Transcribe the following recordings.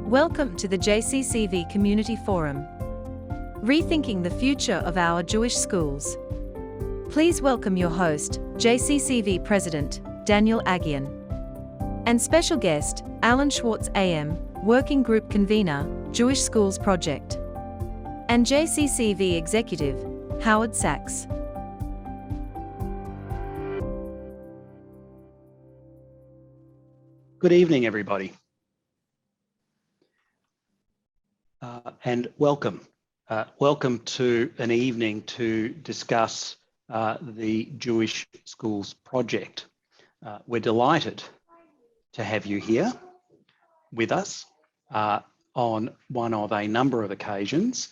Welcome to the JCCV Community Forum, Rethinking the Future of Our Jewish Schools. Please welcome your host, JCCV President, Daniel Aghion, and special guest, Alan Schwartz AM, Working Group Convenor, Jewish Schools Project, and JCCV Executive, Howard Sachs. Good evening, everybody. And welcome. Welcome to an evening to discuss the Jewish Schools Project. We're delighted to have you here with us on one of a number of occasions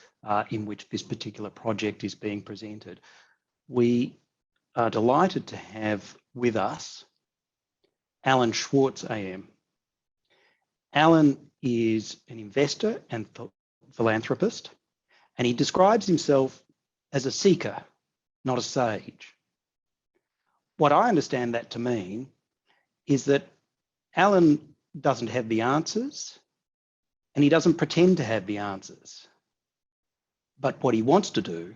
in which this particular project is being presented. We are delighted to have with us Alan Schwartz AM. Alan is an investor and philanthropist, and he describes himself as a seeker, not a sage. What I understand that to mean is that Alan doesn't have the answers, and he doesn't pretend to have the answers. But what he wants to do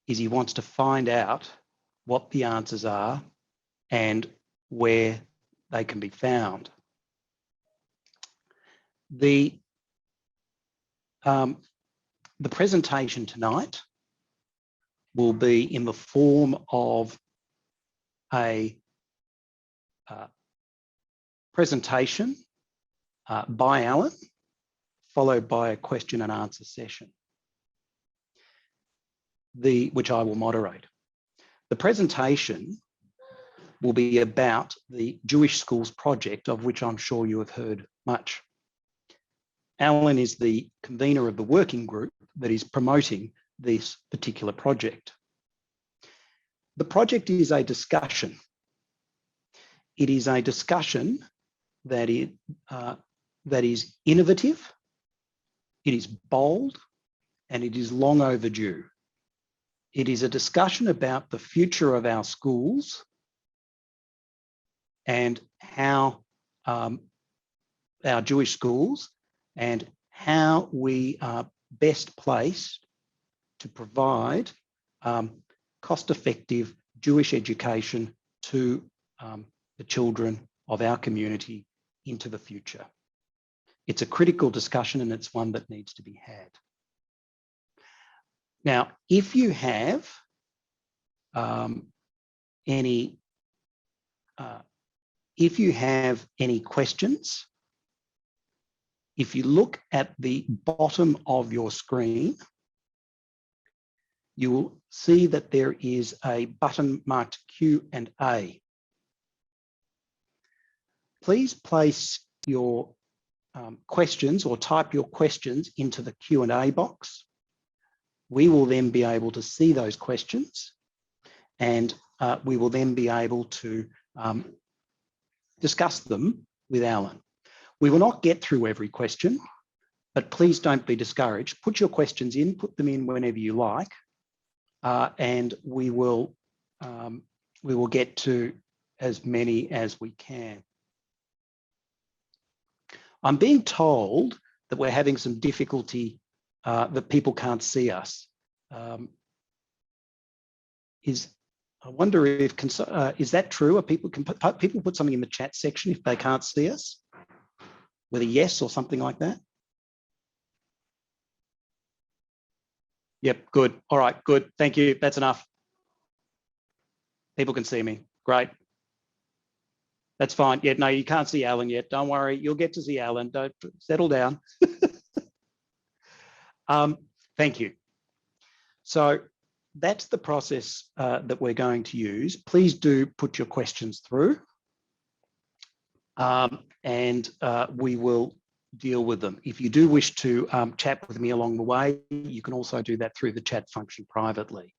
is he wants to find out what the answers are and where they can be found. The presentation tonight will be in the form of a presentation by Alan, followed by a question and answer session, which I will moderate. The presentation will be about the Jewish Schools Project, of which I'm sure you have heard much. Alan is the convener of the working group that is promoting this particular project. The project is a discussion. It is a discussion that is innovative, it is bold, and it is long overdue. It is a discussion about the future of our schools and how our Jewish schools and how we are best placed to provide cost-effective Jewish education to the children of our community into the future. It's a critical discussion, and it's one that needs to be had. Now, if you have any questions, if you look at the bottom of your screen, you will see that there is a button marked Q&A. Please place your questions or type your questions into the Q&A box. We will then be able to see those questions, and we will then be able to discuss them with Alan. We will not get through every question, but please don't be discouraged. Put your questions in, put them in whenever you like, and we will get to as many as we can. I'm being told that we're having some difficulty, that people can't see us. I wonder if, is that true? Can people put something in the chat section if they can't see us? With a yes or something like that? Yep, good. All right, good. Thank you. That's enough. People can see me. Great. That's fine. Yeah, no, you can't see Alan yet. Don't worry. You'll get to see Alan. Don't settle down. Thank you. So that's the process that we're going to use. Please do put your questions through. And we will deal with them. If you do wish to chat with me along the way, you can also do that through the chat function privately.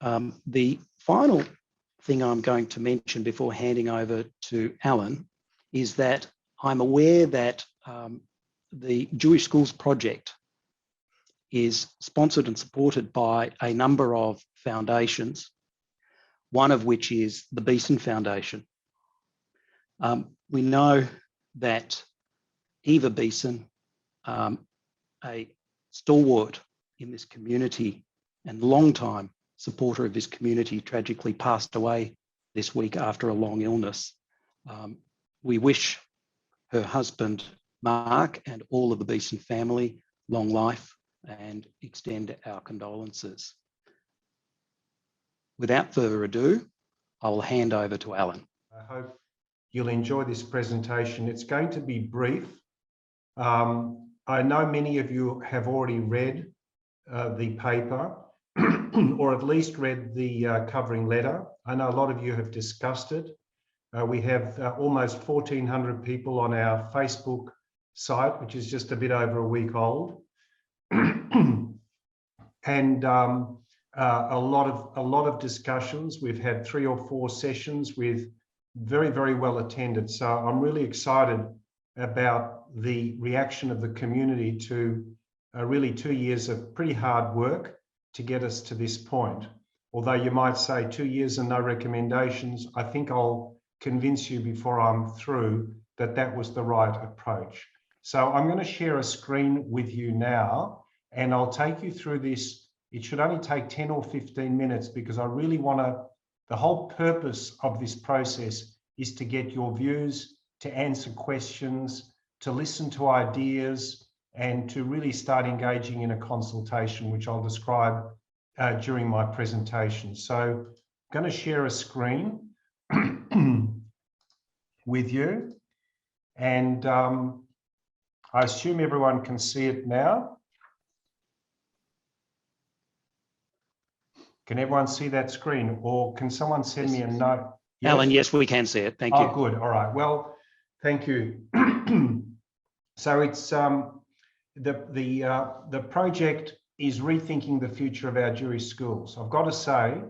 The final thing I'm going to mention before handing over to Alan is that I'm aware that the Jewish Schools Project is sponsored and supported by a number of foundations, one of which is the Beeson Foundation. We know that Eva Beeson, a stalwart in this community and long-time supporter of this community, tragically passed away this week after a long illness. We wish her husband, Mark, and all of the Beeson family long life and extend our condolences. Without further ado, I will hand over to Alan. I hope you'll enjoy this presentation. It's going to be brief. I know many of you have already read the paper or at least read the covering letter. I know a lot of you have discussed it. We have almost 1,400 people on our Facebook site, which is just a bit over a week old. And a lot of discussions. We've had 3 or 4 sessions with very, very well attended. So I'm really excited about the reaction of the community to really 2 years of pretty hard work to get us to this point. Although you might say 2 years and no recommendations, I think I'll convince you before I'm through that that was the right approach. So I'm going to share a screen with you now, and I'll take you through this. It should only take 10 or 15 minutes because I really want to, the whole purpose of this process is to get your views, to answer questions, to listen to ideas, and to really start engaging in a consultation, which I'll describe during my presentation. So I'm going to share a screen with you, and I assume everyone can see it now. Can everyone see that screen, or can someone send me a note? Yes. Alan, yes, we can see it. Thank you. Oh, good. All right. Well, thank you. So it's the project is rethinking the future of our Jewish schools. I've got to say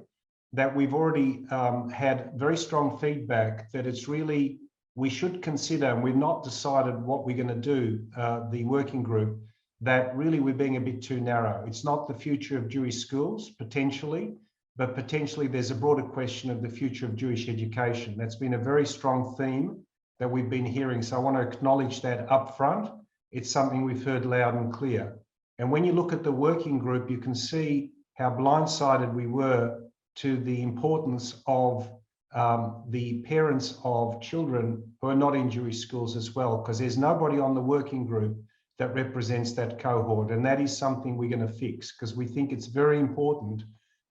that we've already had very strong feedback that it's really, we should consider, and we've not decided what we're going to do, the working group, that really we're being a bit too narrow. It's not the future of Jewish schools, potentially, but potentially there's a broader question of the future of Jewish education. That's been a very strong theme that we've been hearing. So I want to acknowledge that up front. It's something we've heard loud and clear. And when you look at the working group, you can see how blindsided we were to the importance of the parents of children who are not in Jewish schools as well, because there's nobody on the working group that represents that cohort. And that is something we're going to fix, because we think it's very important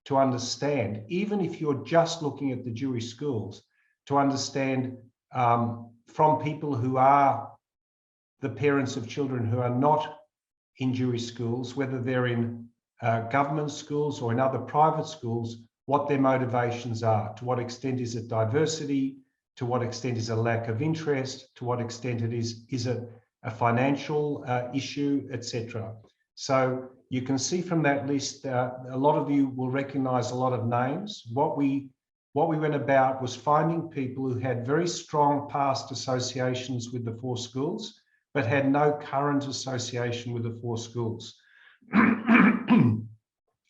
to understand, even if you're just looking at the Jewish schools, to understand from people who are the parents of children who are not in Jewish schools, whether they're in government schools or in other private schools, what their motivations are. To what extent is it diversity? To what extent is it a lack of interest? To what extent it is it a financial issue, etc. So you can see from that list, a lot of you will recognize a lot of names. What we went about was finding people who had very strong past associations with the 4 schools, but had no current association with the 4 schools.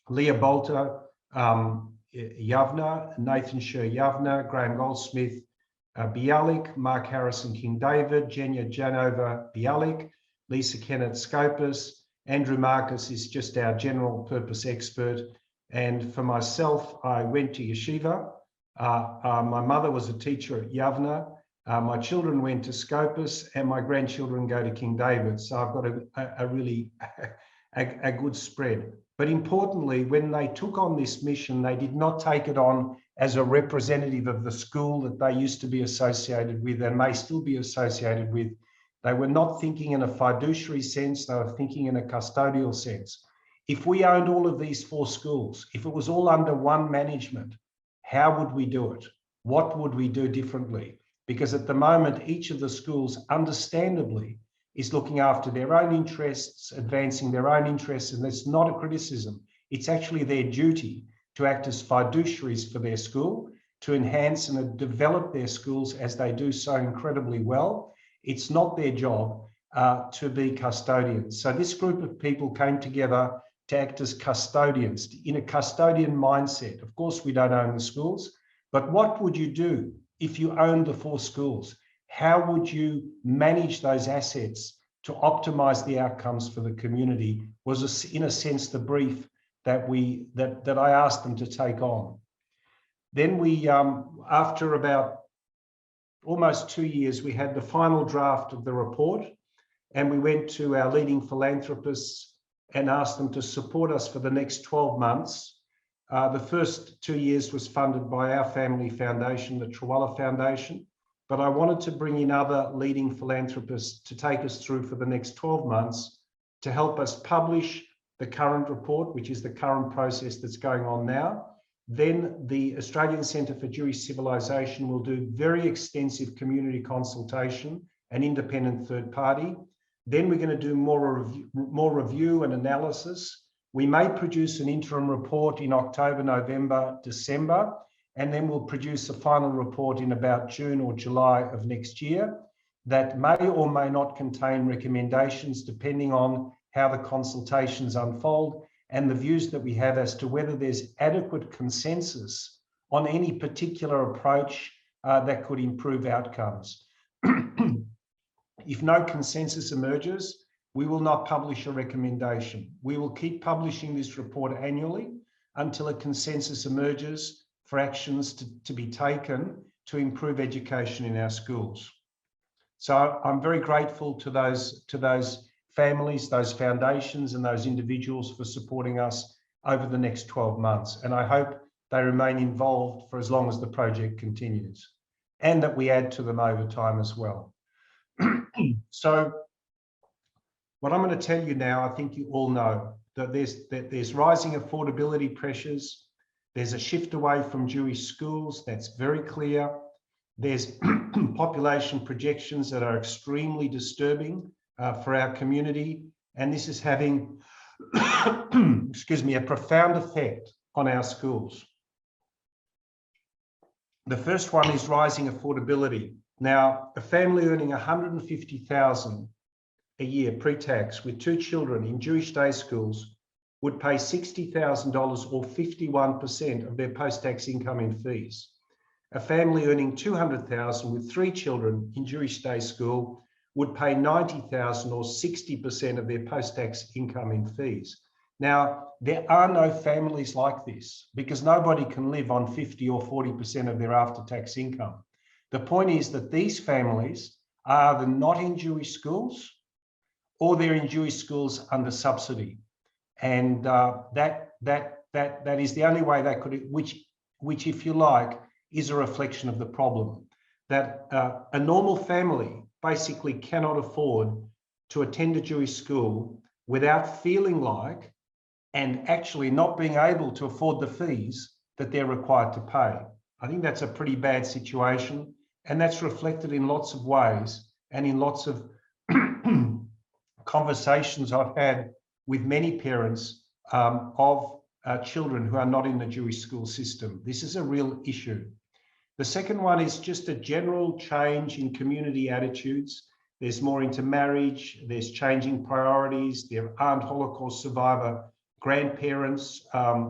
Leah Bolter, Yavna, Nathan Sher Yavna, Graham Goldsmith, Bialik, Mark Harrison King David, Jenya Janova Bialik, Lisa Kennett Scopus, Andrew Marcus is just our general purpose expert. And for myself, I went to yeshiva. My mother was a teacher at Yavna. My children went to Scopus, and my grandchildren go to King David. So I've got a really a good spread. But importantly, when they took on this mission, they did not take it on as a representative of the school that they used to be associated with and may still be associated with. They were not thinking in a fiduciary sense, they were thinking in a custodial sense. If we owned all of these 4 schools, if it was all under one management, how would we do it? What would we do differently? Because at the moment, each of the schools, understandably, is looking after their own interests, advancing their own interests, and that's not a criticism. It's actually their duty to act as fiduciaries for their school, to enhance and develop their schools as they do so incredibly well. It's not their job to be custodians. So this group of people came together to act as custodians, in a custodian mindset. Of course, we don't own the schools, but what would you do if you owned the 4 schools? How would you manage those assets to optimize the outcomes for the community was, in a sense, the brief that I asked them to take on. Then we, after about almost 2 years, we had the final draft of the report, and we went to our leading philanthropists and asked them to support us for the next 12 months. The first 2 years was funded by our family foundation, the Trawalla Foundation, but I wanted to bring in other leading philanthropists to take us through for the next 12 months to help us publish the current report, which is the current process that's going on now. Then the Australian Centre for Jewish Civilization will do very extensive community consultation, an independent third party. Then we're going to do more review and analysis. We may produce an interim report in October, November, December, and then we'll produce a final report in about June or July of next year that may or may not contain recommendations depending on how the consultations unfold and the views that we have as to whether there's adequate consensus on any particular approach that could improve outcomes. If no consensus emerges, we will not publish a recommendation. We will keep publishing this report annually until a consensus emerges for actions to be taken to improve education in our schools. So I'm very grateful to those families, those foundations, and those individuals for supporting us over the next 12 months. And I hope they remain involved for as long as the project continues, and that we add to them over time as well. So what I'm going to tell you now, I think you all know that there's rising affordability pressures. There's a shift away from Jewish schools. That's very clear. There's population projections that are extremely disturbing for our community. And this is having, excuse me, a profound effect on our schools. The first one is rising affordability. Now, a family earning $150,000 a year pre-tax with 2 children in Jewish day schools would pay $60,000 or 51% of their post-tax income in fees. A family earning $200,000 with 3 children in Jewish day school would pay $90,000 or 60% of their post-tax income in fees. Now, there are no families like this because nobody can live on 50 or 40% of their after-tax income. The point is that these families are either not in Jewish schools or they're in Jewish schools under subsidy. And that is the only way they could, which if you like, is a reflection of the problem. That a normal family basically cannot afford to attend a Jewish school without feeling like and actually not being able to afford the fees that they're required to pay. I think that's a pretty bad situation, and that's reflected in lots of ways and in lots of conversations I've had with many parents of children who are not in the Jewish school system. This is a real issue. The second one is just a general change in community attitudes. There's more intermarriage, there's changing priorities, there aren't Holocaust survivor grandparents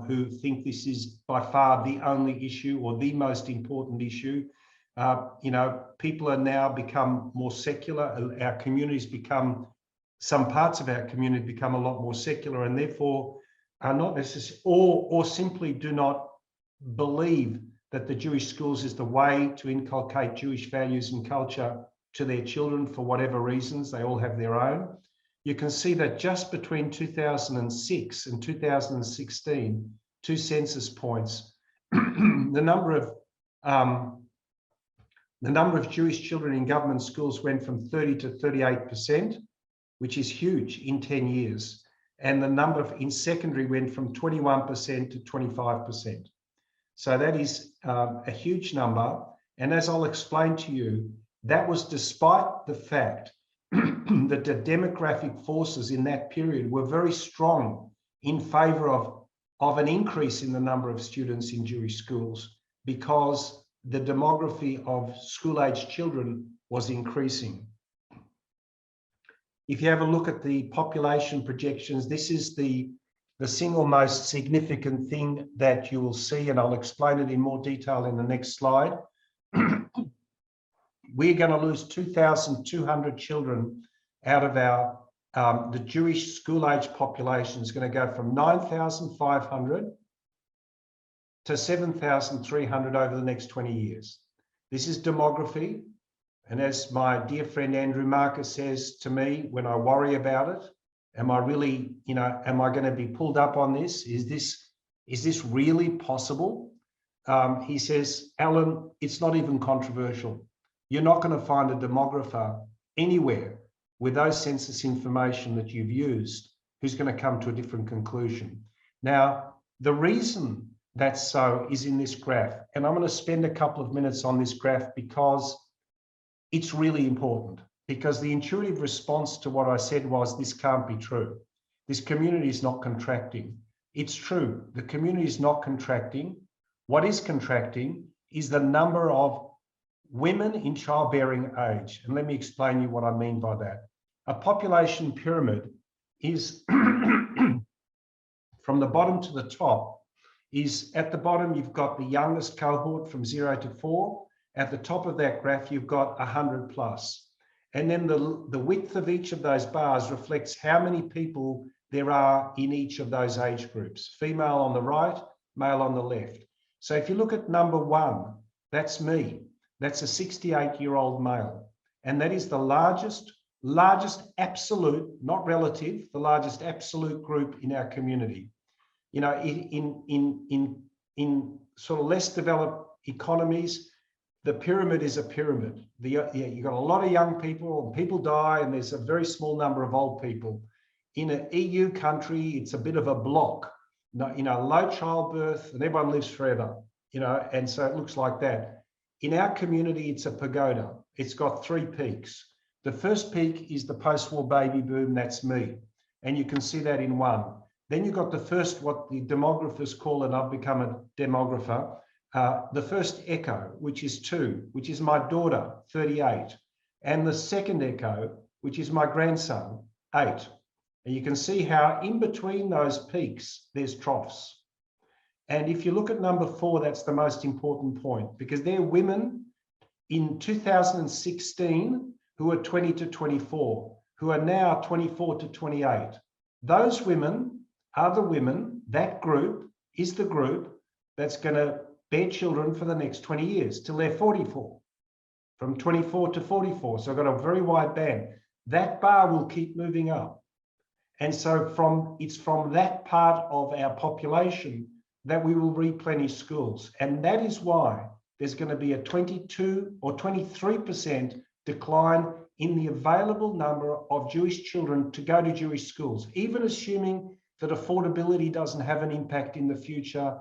who think this is by far the only issue or the most important issue. You know, people are now become more secular. Our communities become, some parts of our community become a lot more secular, and therefore are not necessarily, or simply do not believe that the Jewish schools is the way to inculcate Jewish values and culture to their children for whatever reasons. They all have their own. You can see that just between 2006 and 2016, 2 census points, the number of Jewish children in government schools went from 30 to 38%, which is huge in 10 years. And the number in secondary went from 21% to 25%. So that is a huge number. And as I'll explain to you, that was despite the fact that the demographic forces in that period were very strong in favor of an increase in the number of students in Jewish schools because the demography of school-aged children was increasing. If you have a look at the population projections, this is the single most significant thing that you will see, and I'll explain it in more detail in the next slide. We're going to lose 2,200 children out of our the Jewish school-age population is going to go from 9,500 to 7,300 over the next 20 years. This is demography. And as my dear friend Andrew Marcus says to me when I worry about it, am I really, am I going to be pulled up on this? Is this really possible? He says, Alan, it's not even controversial. You're not going to find a demographer anywhere with those census information that you've used who's going to come to a different conclusion. Now, the reason that's so is in this graph. And I'm going to spend a couple of minutes on this graph because it's really important. Because the intuitive response to what I said was, this can't be true. This community is not contracting. It's true. The community is not contracting. What is contracting is the number of women in childbearing age. And let me explain you what I mean by that. A population pyramid is from the bottom to the top, is at the bottom, you've got the youngest cohort from 0 to 4. At the top of that graph, you've got 100 plus. And then the width of each of those bars reflects how many people there are in each of those age groups. Female on the right, male on the left. So if you look at number 1, that's me. That's a 68-year-old male. And that is the largest absolute, not relative, the largest absolute group in our community. In sort of less developed economies, the pyramid is a pyramid. You've got a lot of young people, and people die, and there's a very small number of old people. In an EU country, it's a bit of a block. Low childbirth, and everyone lives forever. And so it looks like that. In our community, it's a pagoda. It's got 3 peaks. The first peak is the post-war baby boom. That's me, and you can see that in 1. Then you've got the first, what the demographers call, and I've become a demographer, the first echo, which is 2, which is my daughter, 38. And the second echo, which is my grandson, 8. And you can see how in between those peaks, there's troughs. And if you look at number 4, that's the most important point, because they're women in 2016 who are 20 to 24, who are now 24 to 28. Those women are the women, that group is the group that's going to bear children for the next 20 years till they're 44, from 24 to 44. So I've got a very wide band. That bar will keep moving up. And so it's from that part of our population that we will replenish schools. And that is why there's going to be a 22 or 23% decline in the available number of Jewish children to go to Jewish schools, even assuming that affordability doesn't have an impact in the future,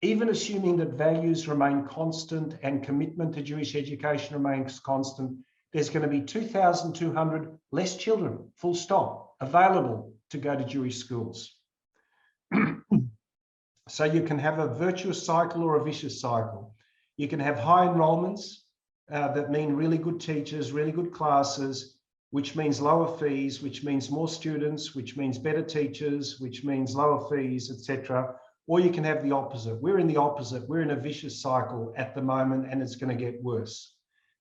even assuming that values remain constant and commitment to Jewish education remains constant. There's going to be 2,200 less children, full stop, available to go to Jewish schools. So you can have a virtuous cycle or a vicious cycle. You can have high enrollments that mean really good teachers, really good classes, which means lower fees, which means more students, which means better teachers, which means lower fees, etc. Or you can have the opposite. We're in the opposite. We're in a vicious cycle at the moment, and it's going to get worse.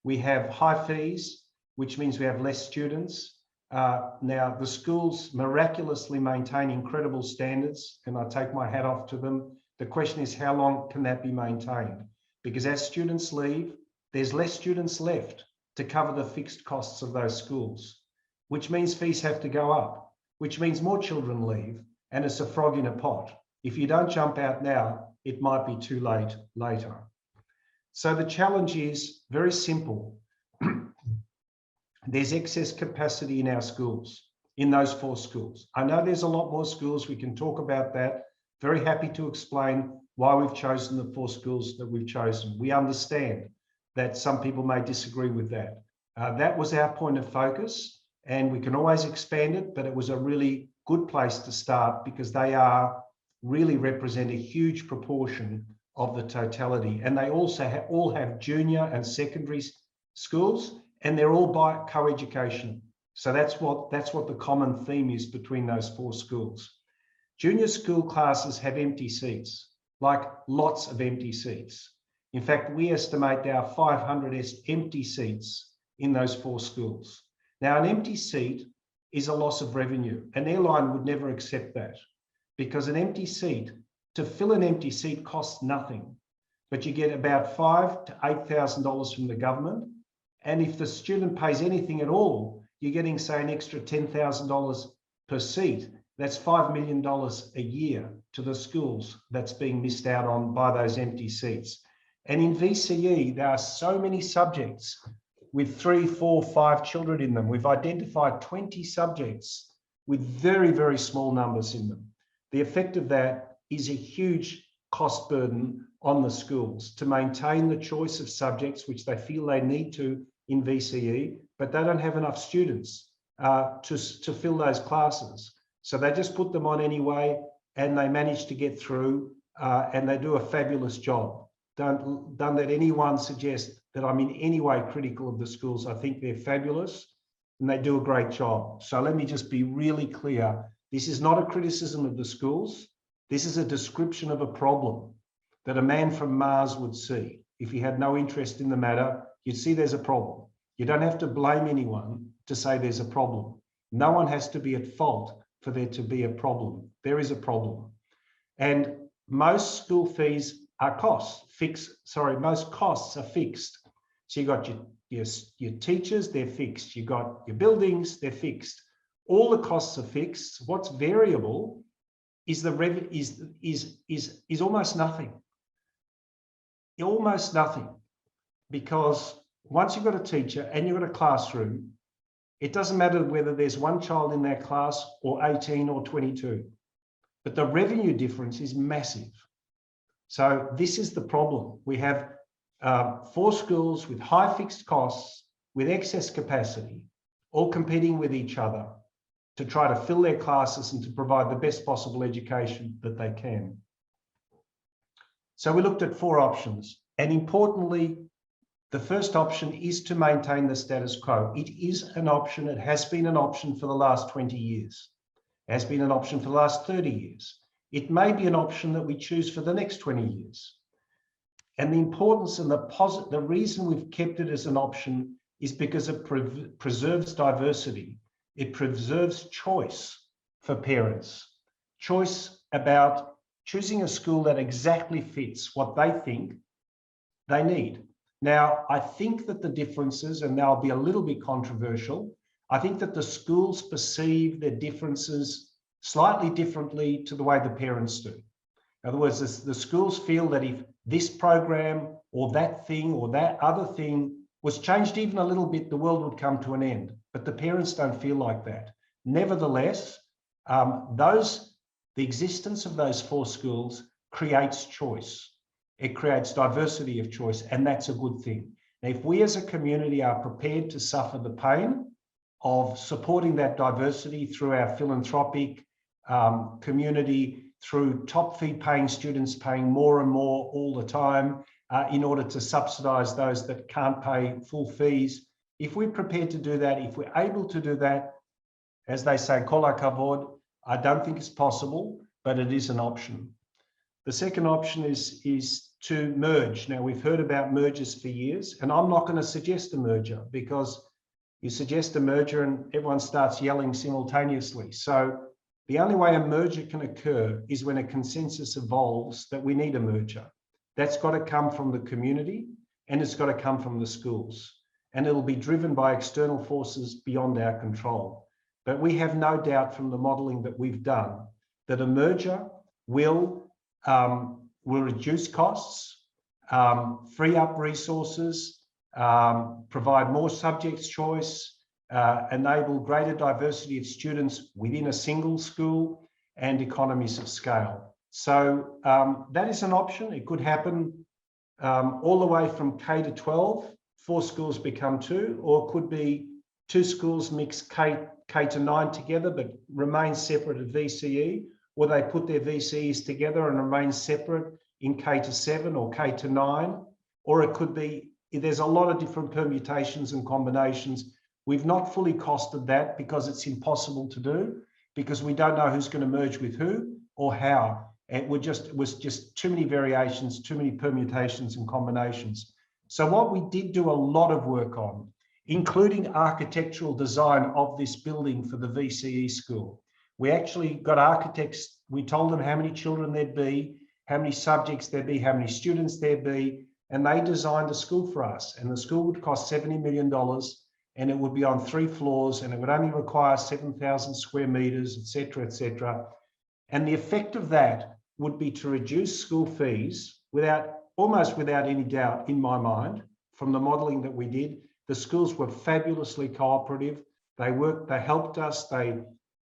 We have high fees, which means we have less students. Now, the schools miraculously maintain incredible standards, and I take my hat off to them. The question is, how long can that be maintained? Because as students leave, there's less students left to cover the fixed costs of those schools, which means fees have to go up, which means more children leave, and it's a frog in a pot. If you don't jump out now, it might be too late later. So the challenge is very simple. There's excess capacity in our schools, in those 4 schools. I know there's a lot more schools. We can talk about that. Very happy to explain why we've chosen the 4 schools that we've chosen. We understand that some people may disagree with that. That was our point of focus, and we can always expand it, but it was a really good place to start because they really represent a huge proportion of the totality. And they also all have junior and secondary schools, and they're all by co-education. So that's what the common theme is between those 4 schools. Junior school classes have empty seats, like lots of empty seats. In fact, we estimate there are 500 empty seats in those 4 schools. Now, an empty seat is a loss of revenue. An airline would never accept that because an empty seat, to fill an empty seat costs nothing, but you get about $5,000 to $8,000 from the government. And if the student pays anything at all, you're getting, say, an extra $10,000 per seat. That's $5 million a year to the schools that's being missed out on by those empty seats. And in VCE, there are so many subjects with 3, 4, 5 children in them. We've identified 20 subjects with very, very small numbers in them. The effect of that is a huge cost burden on the schools to maintain the choice of subjects which they feel they need to in VCE, but they don't have enough students to fill those classes. So they just put them on anyway, and they manage to get through, and they do a fabulous job. Don't let anyone suggest that I'm in any way critical of the schools. I think they're fabulous and they do a great job. So let me just be really clear. This is not a criticism of the schools. This is a description of a problem that a man from Mars would see. If he had no interest in the matter, you'd see there's a problem. You don't have to blame anyone to say there's a problem. No one has to be at fault for there to be a problem. There is a problem. And most school fees are most costs are fixed. So you got your teachers, they're fixed. You got your buildings, they're fixed. All the costs are fixed. What's variable is the revenue is almost nothing. Almost nothing. Because once you've got a teacher and you've got a classroom, it doesn't matter whether there's one child in that class or 18 or 22, but the revenue difference is massive. So this is the problem. We have 4 schools with high fixed costs, with excess capacity, all competing with each other to try to fill their classes and to provide the best possible education that they can. So we looked at 4 options, and importantly, the first option is to maintain the status quo. It is an option. It has been an option for the last 20 years. It has been an option for the last 30 years. It may be an option that we choose for the next 20 years. And the importance and the reason we've kept it as an option is because it preserves diversity. It preserves choice for parents. Choice about choosing a school that exactly fits what they think they need. Now, I think that the differences, and they'll be a little bit controversial, I think that the schools perceive their differences slightly differently to the way the parents do. In other words, the schools feel that if this program or that thing or that other thing was changed even a little bit, the world would come to an end. But the parents don't feel like that. Nevertheless, the existence of those 4 schools creates choice. It creates diversity of choice, and that's a good thing. Now, if we as a community are prepared to suffer the pain of supporting that diversity through our philanthropic community, through top fee paying students paying more and more all the time in order to subsidise those that can't pay full fees, if we're prepared to do that, if we're able to do that, as they say, kol hakavod, I don't think it's possible, but it is an option. The second option is to merge. Now, we've heard about mergers for years, and I'm not going to suggest a merger because you suggest a merger and everyone starts yelling simultaneously. So the only way a merger can occur is when a consensus evolves that we need a merger. That's got to come from the community and it's got to come from the schools. And it'll be driven by external forces beyond our control. But we have no doubt from the modelling that we've done that a merger will reduce costs, free up resources, provide more subjects choice, enable greater diversity of students within a single school, and economies of scale. So that is an option. It could happen all the way from K to 12, 4 schools become 2, or it could be 2 schools mix K to 9 together but remain separate at VCE, or they put their VCEs together and remain separate in K to 7 or K to 9, or it could be, there's a lot of different permutations and combinations. We've not fully costed that because it's impossible to do, because we don't know who's going to merge with who or how. It was just too many variations, too many permutations and combinations. So what we did do a lot of work on including architectural design of this building for the VCE school. We actually got architects, we told them how many children there'd be, how many subjects there'd be, how many students there'd be, and they designed a school for us. And the school would cost $70 million, and it would be on 3 floors, and it would only require 7,000 square meters, et cetera, et cetera. And the effect of that would be to reduce school fees almost without any doubt in my mind from the modeling that we did. The schools were fabulously cooperative. They helped us, they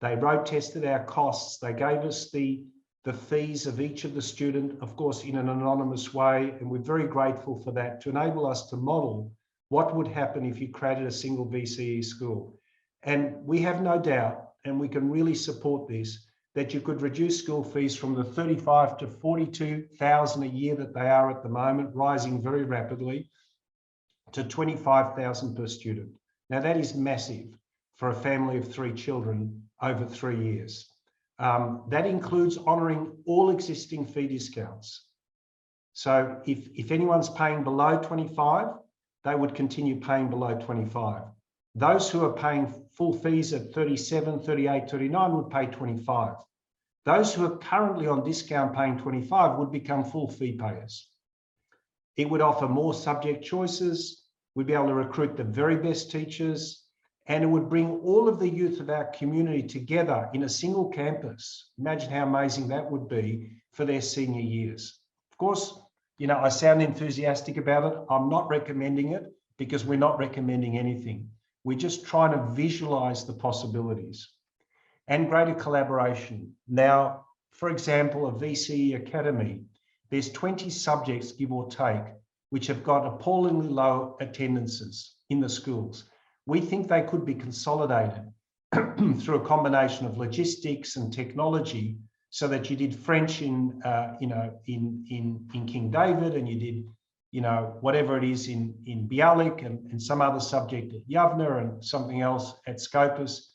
road tested our costs, they gave us the fees of each of the student, of course, in an anonymous way. And we're very grateful for that to enable us to model what would happen if you created a single VCE school. And we have no doubt, and we can really support this, that you could reduce school fees from the 35 to 42,000 a year that they are at the moment, rising very rapidly, to 25,000 per student. Now that is massive for a family of 3 children over 3 years. That includes honouring all existing fee discounts. So if anyone's paying below 25, they would continue paying below 25. Those who are paying full fees at 37, 38, 39 would pay 25. Those who are currently on discount paying 25 would become full fee payers. It would offer more subject choices. We'd be able to recruit the very best teachers, and it would bring all of the youth of our community together in a single campus. Imagine how amazing that would be for their senior years. Of course, you know, I sound enthusiastic about it. I'm not recommending it because we're not recommending anything. We're just trying to visualize the possibilities and greater collaboration. Now, for example, a VCE academy, there's 20 subjects, give or take, which have got appallingly low attendances in the schools. We think they could be consolidated through a combination of logistics and technology, so that you did French in King David, and you did, you know, whatever it is in Bialik, and some other subject at Yavna, and something else at Scopus.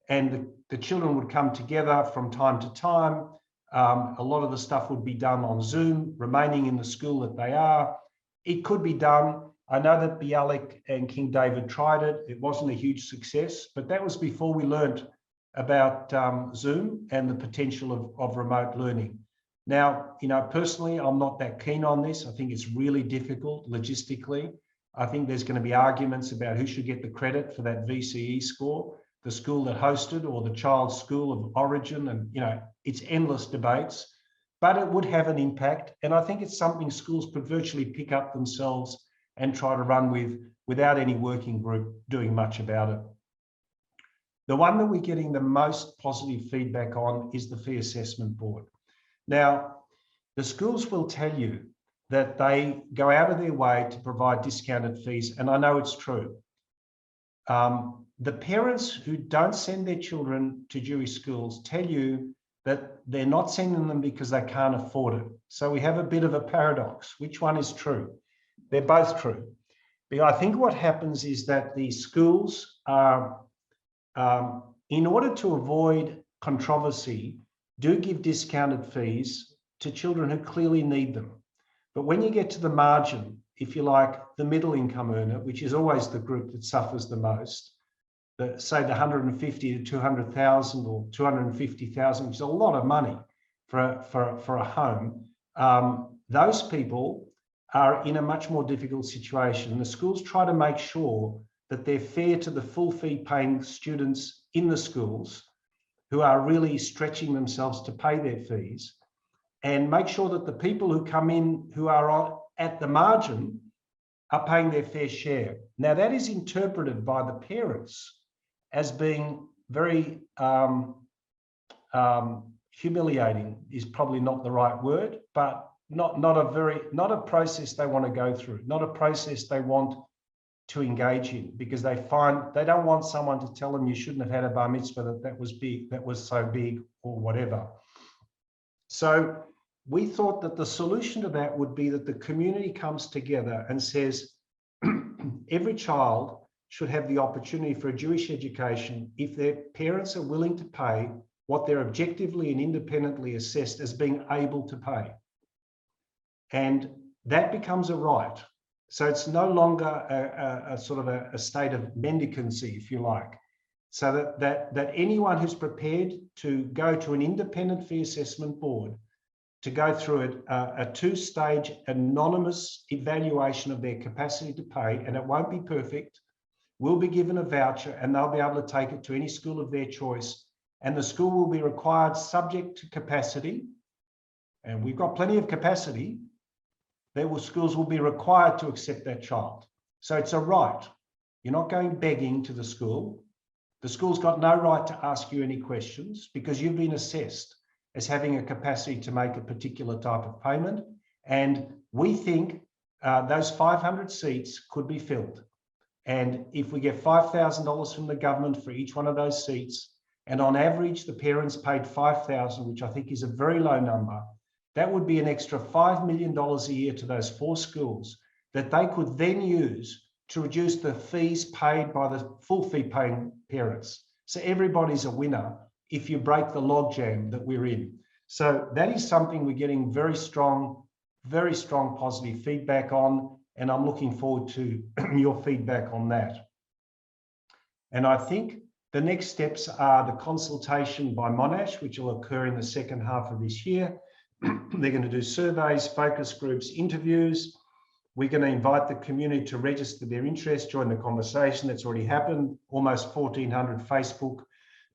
And the children would come together from time to time. A lot of the stuff would be done on Zoom, remaining in the school that they are. It could be done. I know that Bialik and King David tried it. It wasn't a huge success, but that was before we learned about Zoom and the potential of remote learning. Now, you know, personally, I'm not that keen on this. I think it's really difficult logistically. I think there's going to be arguments about who should get the credit for that VCE score, the school that hosted or the child's school of origin, and, you know, it's endless debates, but it would have an impact. And I think it's something schools could virtually pick up themselves and try to run with without any working group doing much about it. The one that we're getting the most positive feedback on is the fee assessment board. Now, the schools will tell you that they go out of their way to provide discounted fees, and I know it's true. The parents who don't send their children to Jewish schools tell you that they're not sending them because they can't afford it. So we have a bit of a paradox. Which one is true? They're both true. But I think what happens is that the schools are, in order to avoid controversy, do give discounted fees to children who clearly need them. But when you get to the margin, if you like, the middle income earner, which is always the group that suffers the most, say the 150 to 200,000 or 250,000, which is a lot of money for a home, those people are in a much more difficult situation. The schools try to make sure that they're fair to the full fee paying students in the schools who are really stretching themselves to pay their fees, and make sure that the people who come in who are at the margin are paying their fair share. Now, that is interpreted by the parents as being very humiliating, is probably not the right word, but not a process they want to go through, not a process they want to engage in, because they don't want someone to tell them you shouldn't have had a bar mitzvah, that was big, that was so big, or whatever. So we thought that the solution to that would be that the community comes together and says every child should have the opportunity for a Jewish education if their parents are willing to pay what they're objectively and independently assessed as being able to pay. And that becomes a right. So it's no longer a sort of a state of mendicancy, if you like. So that anyone who's prepared to go to an independent fee assessment board to go through a two-stage anonymous evaluation of their capacity to pay, and it won't be perfect, will be given a voucher and they'll be able to take it to any school of their choice. And the school will be required, subject to capacity, and we've got plenty of capacity, schools will be required to accept that child. So it's a right. You're not going begging to the school. The school's got no right to ask you any questions because you've been assessed as having a capacity to make a particular type of payment. And we think those 500 seats could be filled. And if we get $5,000 from the government for each one of those seats, and on average, the parents paid $5,000, which I think is a very low number, that would be an extra $5 million a year to those 4 schools that they could then use to reduce the fees paid by the full fee paying parents. So everybody's a winner if you break the logjam that we're in. So that is something we're getting very strong positive feedback on, and I'm looking forward to your feedback on that. And I think the next steps are the consultation by Monash, which will occur in the second half of this year. They're going to do surveys, focus groups, interviews. We're going to invite the community to register their interest, join the conversation. That's already happened, almost 1,400 Facebook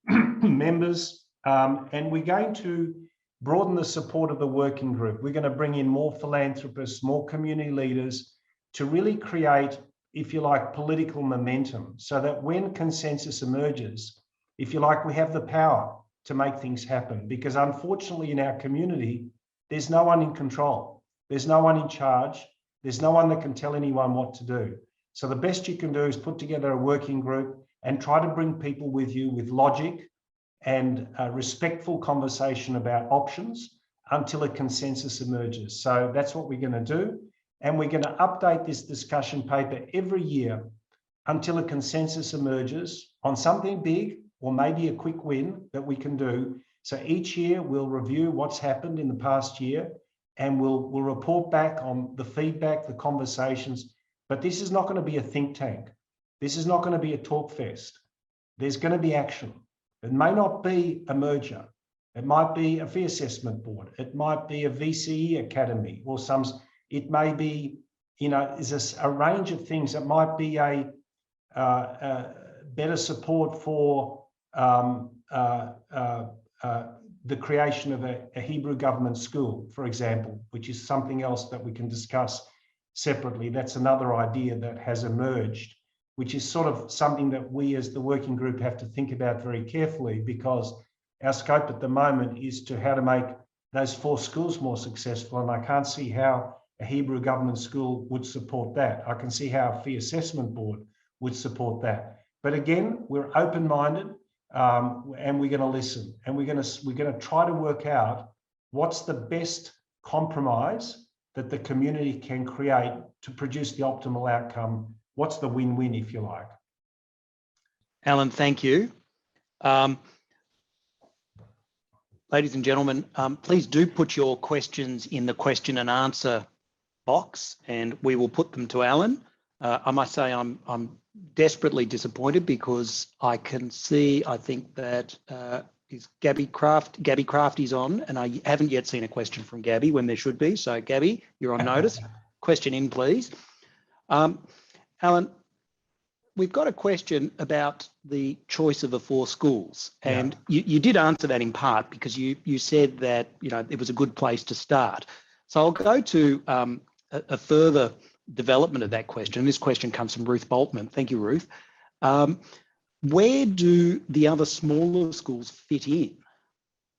members. And we're going to broaden the support of the working group. We're going to bring in more philanthropists, more community leaders to really create, if you like, political momentum so that when consensus emerges, if you like, we have the power to make things happen. Because unfortunately in our community, there's no one in control. There's no one in charge. There's no one that can tell anyone what to do. So the best you can do is put together a working group and try to bring people with you with logic and a respectful conversation about options until a consensus emerges. So that's what we're going to do. And we're going to update this discussion paper every year until a consensus emerges on something big or maybe a quick win that we can do. So each year we'll review what's happened in the past year and we'll report back on the feedback, the conversations. But this is not going to be a think tank. This is not going to be a talk fest. There's going to be action. It may not be a merger. It might be a fee assessment board. It might be a VCE academy or it may be, is a range of things. It might be a better support for the creation of a Hebrew government school, for example, which is something else that we can discuss separately. That's another idea that has emerged, which is sort of something that we as the working group have to think about very carefully, because our scope at the moment is to how to make those 4 schools more successful. And I can't see how a Hebrew government school would support that. I can see how a fee assessment board would support that. But again, we're open-minded and we're going to listen, and we're going to try to work out what's the best compromise that the community can create to produce the optimal outcome. What's the win-win, if you like? Alan, thank you. Ladies and gentlemen, please do put your questions in the question and answer box and we will put them to Alan. I must say I'm desperately disappointed because I can see, I think that is Gabby Craft is on, and I haven't yet seen a question from Gabby when there should be. So Gabby, you're on notice. Question in, please. Alan, we've got a question about the choice of the 4 schools, and you did answer that in part because you said that it was a good place to start. So I'll go to a further development of that question. This question comes from Ruth Boltman. Thank you, Ruth. Where do the other smaller schools fit in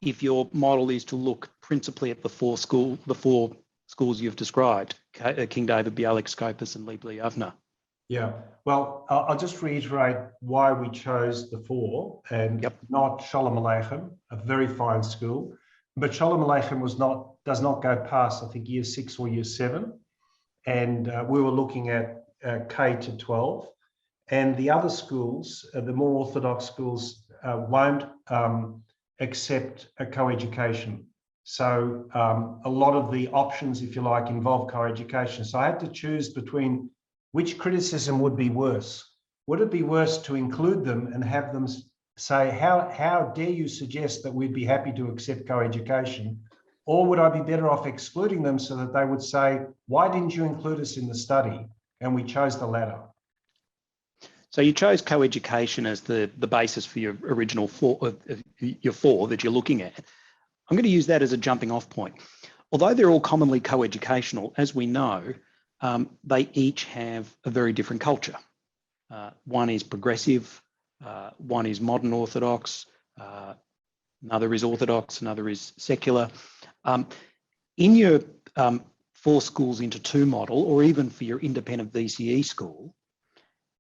if your model is to look principally at the 4 schools you've described, King David, Bialik, Scopus and Liebler Yavna? Yeah, well, I'll just reiterate why we chose the 4 and not Shalom Aleichem, a very fine school. But Shalom Aleichem does not go past, I think, year 6 or year 7. And we were looking at K to 12. And the other schools, the more orthodox schools, won't accept a co-education. So a lot of the options, if you like, involve co-education. So I had to choose between which criticism would be worse? Would it be worse to include them and have them say, how dare you suggest that we'd be happy to accept co-education? Or would I be better off excluding them so that they would say, why didn't you include us in the study? And we chose the latter. So you chose co-education as the basis for your original four that you're looking at. I'm going to use that as a jumping off point. Although they're all commonly co-educational, as we know, they each have a very different culture. One is progressive, one is modern orthodox, another is orthodox, another is secular. In your 4 schools into 2 model, or even for your independent VCE school,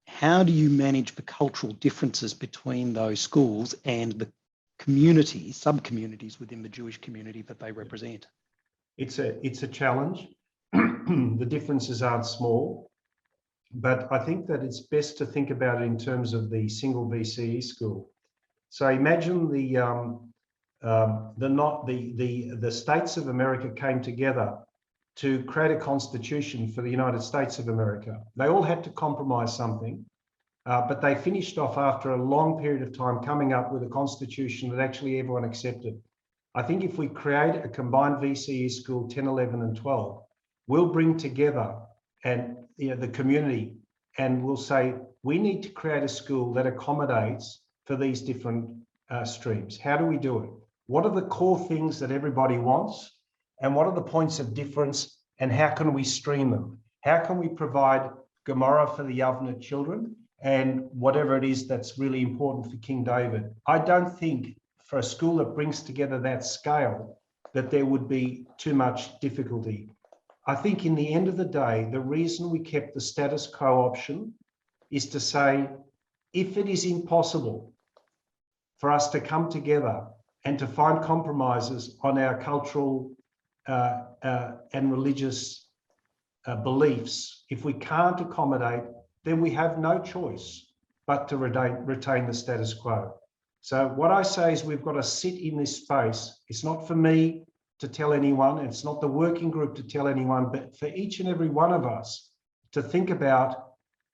how do you manage the cultural differences between those schools and the communities, sub-communities within the Jewish community that they represent? It's a challenge. The differences aren't small, but I think that it's best to think about it in terms of the single VCE school. So imagine the states of America came together to create a constitution for the United States of America. They all had to compromise something, but they finished off after a long period of time coming up with a constitution that actually everyone accepted. I think if we create a combined VCE school 10, 11 and 12, we'll bring together and the community, and we'll say, we need to create a school that accommodates for these different streams. How do we do it? What are the core things that everybody wants? And what are the points of difference? And how can we stream them? How can we provide Gemara for the Yavneh children and whatever it is that's really important for King David? I don't think for a school that brings together that scale that there would be too much difficulty. I think in the end of the day, the reason we kept the status quo option is to say, if it is impossible for us to come together and to find compromises on our cultural and religious beliefs, if we can't accommodate, then we have no choice but to retain the status quo. So what I say is we've got to sit in this space. It's not for me to tell anyone, it's not the working group to tell anyone, but for each and every one of us to think about,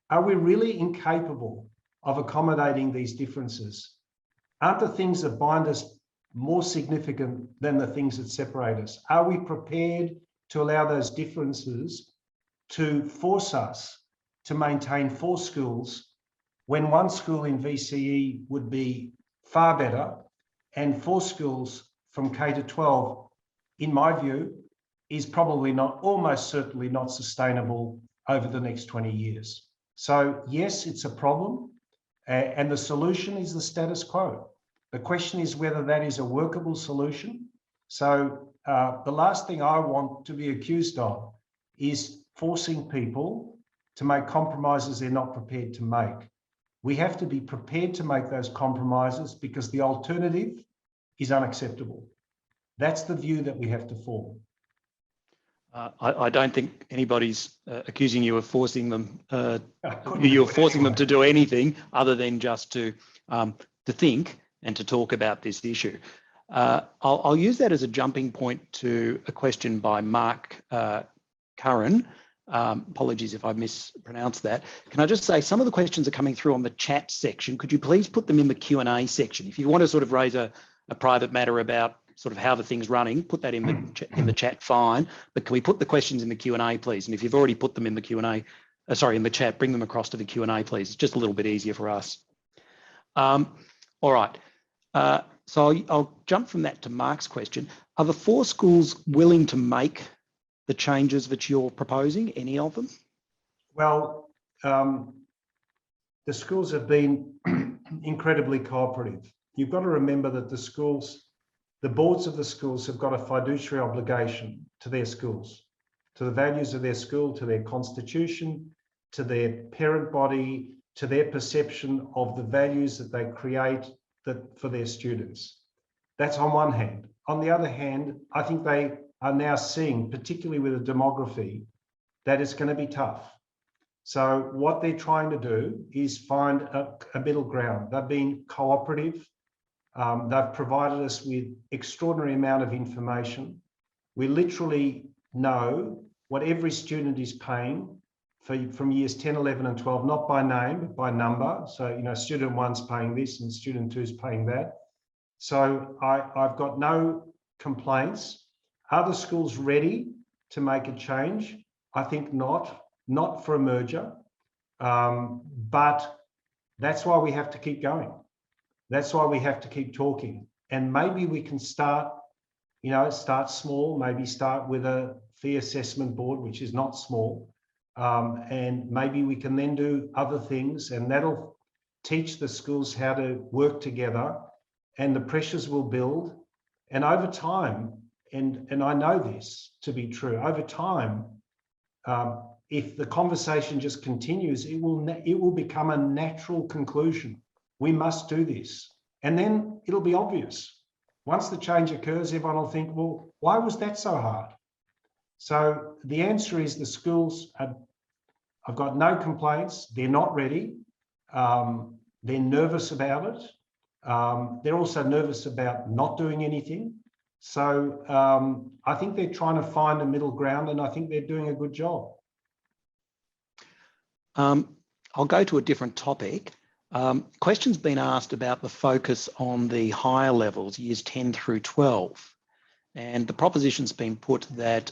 are we really incapable of accommodating these differences? Aren't the things that bind us more significant than the things that separate us? Are we prepared to allow those differences to force us to maintain 4 schools when 1 school in VCE would be far better, and 4 schools from K to 12, in my view, is probably not, almost certainly not sustainable over the next 20 years. So yes, it's a problem, and the solution is the status quo. The question is whether that is a workable solution. So the last thing I want to be accused of is forcing people to make compromises they're not prepared to make. We have to be prepared to make those compromises because the alternative is unacceptable. That's the view that we have to form. I don't think anybody's accusing you of forcing them. You're forcing them to do anything other than just to think and to talk about this issue. I'll use that as a jumping point to a question by Mark Curran. Apologies if I mispronounced that. Can I just say some of the questions are coming through on the chat section. Could you please put them in the Q&A section? If you want to sort of raise a private matter about sort of how the thing's running, put that in the chat, fine. But can we put the questions in the Q&A, please? And if you've already put them in the Q&A, in the chat, bring them across to the Q&A, please. It's just a little bit easier for us. All right. So I'll jump from that to Mark's question. Are the 4 schools willing to make the changes that you're proposing, any of them? Well, the schools have been incredibly cooperative. You've got to remember that the boards of the schools have got a fiduciary obligation to their schools, to the values of their school, to their constitution, to their parent body, to their perception of the values that they create for their students. That's on one hand. On the other hand, I think they are now seeing, particularly with the demography, that it's going to be tough. So what they're trying to do is find a middle ground. They've been cooperative. They've provided us with extraordinary amount of information. We literally know what every student is paying from years 10, 11 and 12, not by name, but by number. So, student one's paying this and student two's paying that. So I've got no complaints. Are the schools ready to make a change? I think not for a merger, but that's why we have to keep going. That's why we have to keep talking. And maybe we can start small, maybe start with a fee assessment board, which is not small. And maybe we can then do other things, and that'll teach the schools how to work together, and the pressures will build. And over time, and I know this to be true, over time, if the conversation just continues, it will become a natural conclusion. We must do this. And then it'll be obvious. Once the change occurs, everyone will think, well, why was that so hard? So the answer is the schools I've got no complaints. They're not ready. They're nervous about it. They're also nervous about not doing anything. So I think they're trying to find a middle ground, and I think they're doing a good job. I'll go to a different topic. Questions been asked about the focus on the higher levels, years 10 through 12. And the proposition's been put that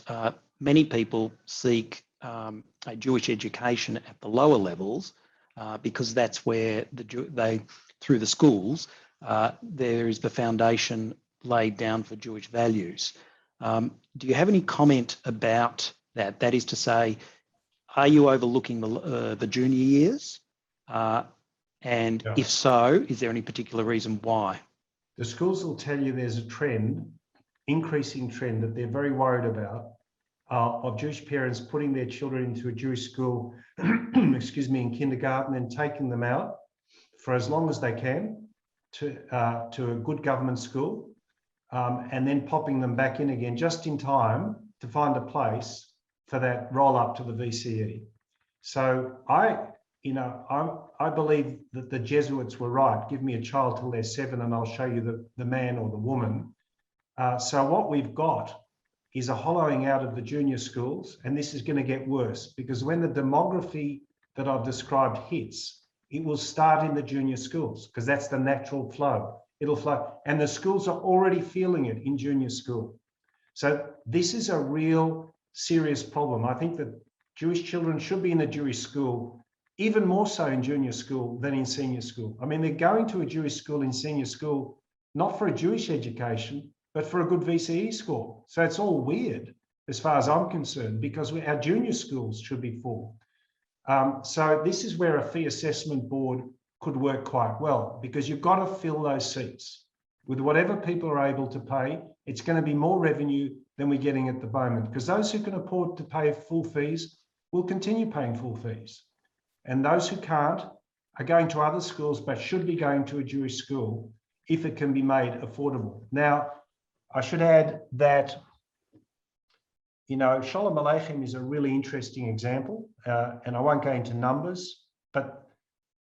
many people seek a Jewish education at the lower levels because that's where through the schools, there is the foundation laid down for Jewish values. Do you have any comment about that? That is to say, are you overlooking the junior years? And Yeah. if so, is there any particular reason why? The schools will tell you there's a trend, increasing trend that they're very worried about of Jewish parents putting their children into a Jewish school, in kindergarten, and taking them out for as long as they can to a good government school, and then popping them back in again just in time to find a place for that roll up to the VCE. So I believe that the Jesuits were right. Give me a child till they're 7 and I'll show you the man or the woman. So what we've got is a hollowing out of the junior schools, and this is going to get worse because when the demography that I've described hits, it will start in the junior schools because that's the natural flow. It'll flow, and the schools are already feeling it in junior school. So this is a real serious problem. I think that Jewish children should be in a Jewish school, even more so in junior school than in senior school. I mean, they're going to a Jewish school in senior school, not for a Jewish education, but for a good VCE score. So it's all weird as far as I'm concerned, because our junior schools should be full. So this is where a fee assessment board could work quite well, because you've got to fill those seats. With whatever people are able to pay, it's going to be more revenue than we're getting at the moment, because those who can afford to pay full fees will continue paying full fees. And those who can't are going to other schools, but should be going to a Jewish school if it can be made affordable. Now, I should add that, Sholem Aleichem is a really interesting example, and I won't go into numbers, but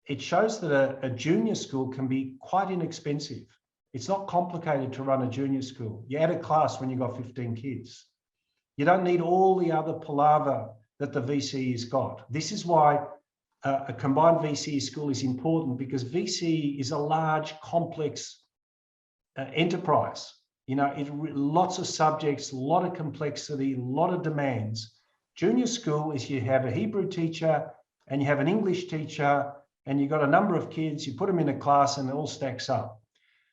it shows that a junior school can be quite inexpensive. It's not complicated to run a junior school. You add a class when you've got 15 kids. You don't need all the other palaver that the VCE's got. This is why a combined VCE school is important, because VCE is a large, complex enterprise. Lots of subjects, a lot of complexity, a lot of demands. Junior school is you have a Hebrew teacher and you have an English teacher and you've got a number of kids, you put them in a class and it all stacks up.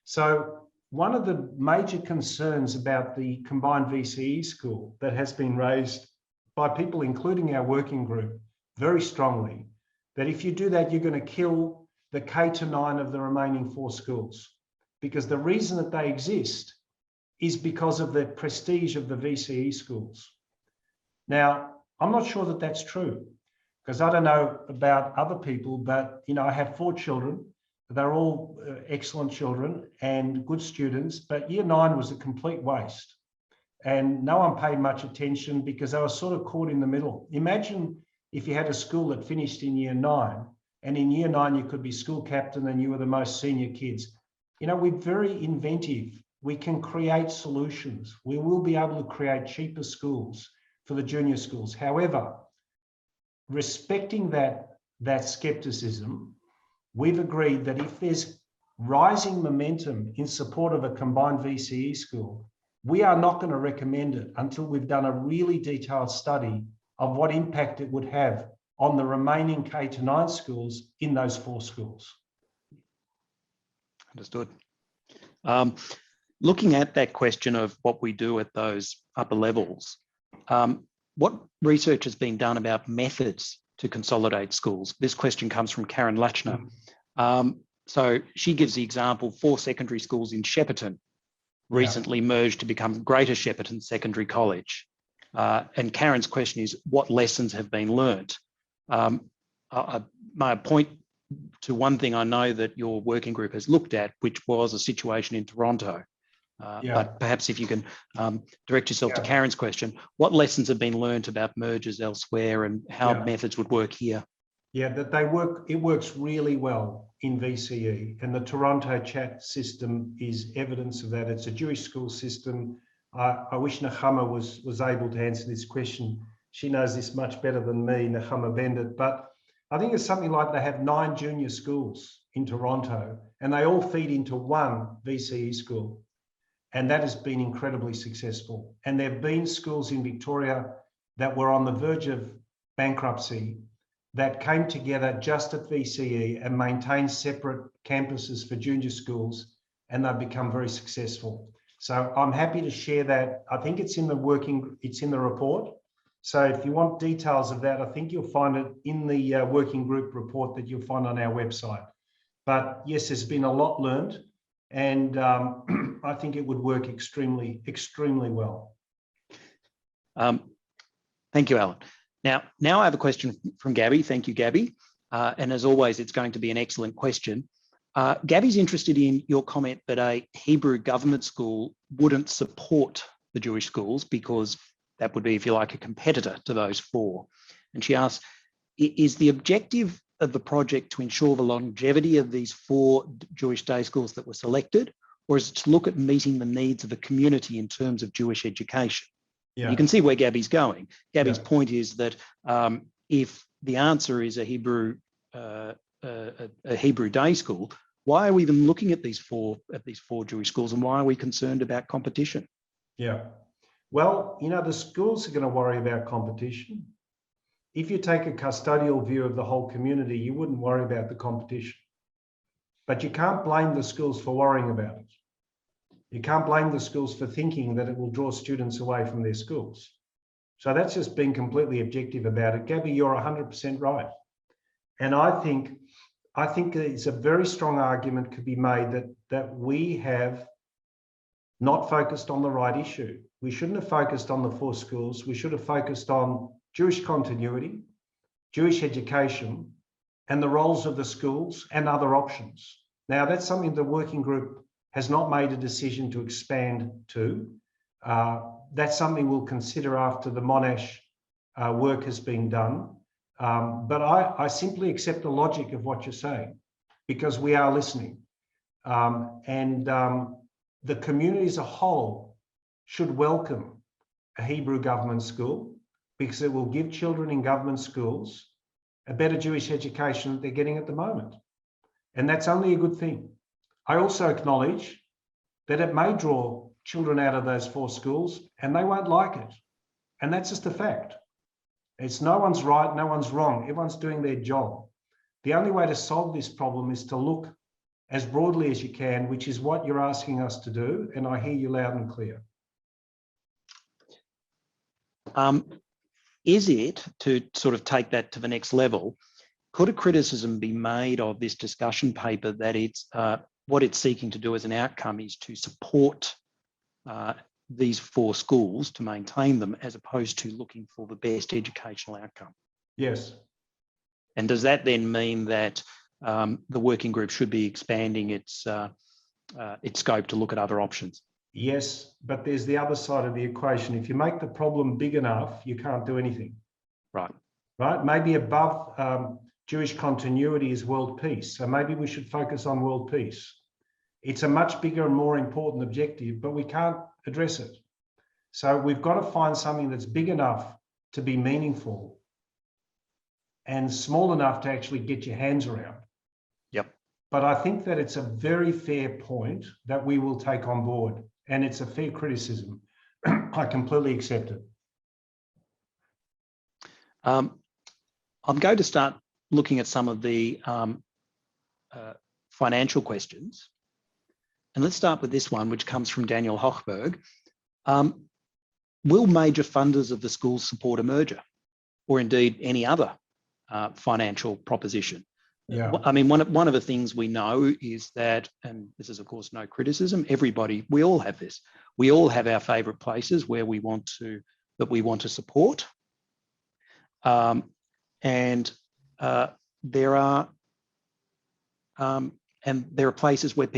So one of the major concerns about the combined VCE school that has been raised by people, including our working group, very strongly, that if you do that, you're going to kill the K-9 of the remaining 4 schools. Because the reason that they exist is because of the prestige of the VCE schools. Now, I'm not sure that that's true, because I don't know about other people, but I have 4 children. They're all excellent children and good students, but year 9 was a complete waste. And no one paid much attention because they were sort of caught in the middle. Imagine if you had a school that finished in year 9, and in year 9 you could be school captain and you were the most senior kids. We're very inventive. We can create solutions. We will be able to create cheaper schools for the junior schools. However, respecting that skepticism, we've agreed that if there's rising momentum in support of a combined VCE school, we are not going to recommend it until we've done a really detailed study of what impact it would have on the remaining K-9 schools in those 4 schools. Understood. Looking at that question of what we do at those upper levels, what research has been done about methods to consolidate schools? This question comes from Karen Lachner. So she gives the example, 4 secondary schools in Shepparton recently merged to become Greater Shepparton Secondary College. And Karen's question is, what lessons have been learnt? My point to one thing I know that your working group has looked at, which was a situation in Toronto. But perhaps if you can direct yourself to Karen's question, what lessons have been learnt about mergers elsewhere and how methods would work here? Yeah, that it works really well in VCE, and the Toronto chat system is evidence of that. It's a Jewish school system. I wish Nechama was able to answer this question. She knows this much better than me, Nechama Bendit, but I think it's something like they have 9 junior schools in Toronto, and they all feed into one VCE school. And that has been incredibly successful. And there have been schools in Victoria that were on the verge of bankruptcy that came together just at VCE and maintained separate campuses for junior schools, and they've become very successful. So I'm happy to share that. I think it's in the report. So if you want details of that, I think you'll find it in the working group report that you'll find on our website. But yes, there's been a lot learned, and I think it would work extremely, extremely well. Thank you, Alan. Now I have a question from Gabby. Thank you, Gabby. And as always, it's going to be an excellent question. Gabby's interested in your comment that a Hebrew government school wouldn't support the Jewish schools because that would be, if you like, a competitor to those 4. And she asks, is the objective of the project to ensure the longevity of these 4 Jewish day schools that were selected, or is it to look at meeting the needs of the community in terms of Jewish education? Yeah. You can see where Gabby's going. Gabby's point is that if the answer is a Hebrew day school, why are we even looking at these four Jewish schools, and why are we concerned about competition? Yeah, well, the schools are going to worry about competition. If you take a custodial view of the whole community, you wouldn't worry about the competition. But you can't blame the schools for worrying about it. You can't blame the schools for thinking that it will draw students away from their schools. So that's just being completely objective about it. Gabby, you're 100% right. And I think it's a very strong argument could be made that we have not focused on the right issue. We shouldn't have focused on the 4 schools. We should have focused on Jewish continuity, Jewish education, and the roles of the schools and other options. Now, that's something the working group has not made a decision to expand to. That's something we'll consider after the Monash work has been done. But I simply accept the logic of what you're saying because we are listening. The community as a whole should welcome a Hebrew government school because it will give children in government schools a better Jewish education that they're getting at the moment. And that's only a good thing. I also acknowledge that it may draw children out of those 4 schools and they won't like it. And that's just a fact. It's no one's right, no one's wrong. Everyone's doing their job. The only way to solve this problem is to look as broadly as you can, which is what you're asking us to do. And I hear you loud and clear. Is it, to sort of take that to the next level, could a criticism be made of this discussion paper that it's what it's seeking to do as an outcome is to support these 4 schools to maintain them as opposed to looking for the best educational outcome? Yes. And does that then mean that the working group should be expanding its scope to look at other options? Yes, but there's the other side of the equation. If you make the problem big enough, you can't do anything. Right. Right? Maybe above Jewish continuity is world peace. So maybe we should focus on world peace. It's a much bigger and more important objective, but we can't address it. So we've got to find something that's big enough to be meaningful and small enough to actually get your hands around. Yep. But I think that it's a very fair point that we will take on board, and it's a fair criticism. I completely accept it. I'm going to start looking at some of the financial questions. And let's start with this one, which comes from Daniel Hochberg. Will major funders of the schools support a merger, or indeed any other financial proposition? Yeah. I mean, one of the things we know is that, and this is of course no criticism, we all have this. We all have our favourite places where we want to support. There are places where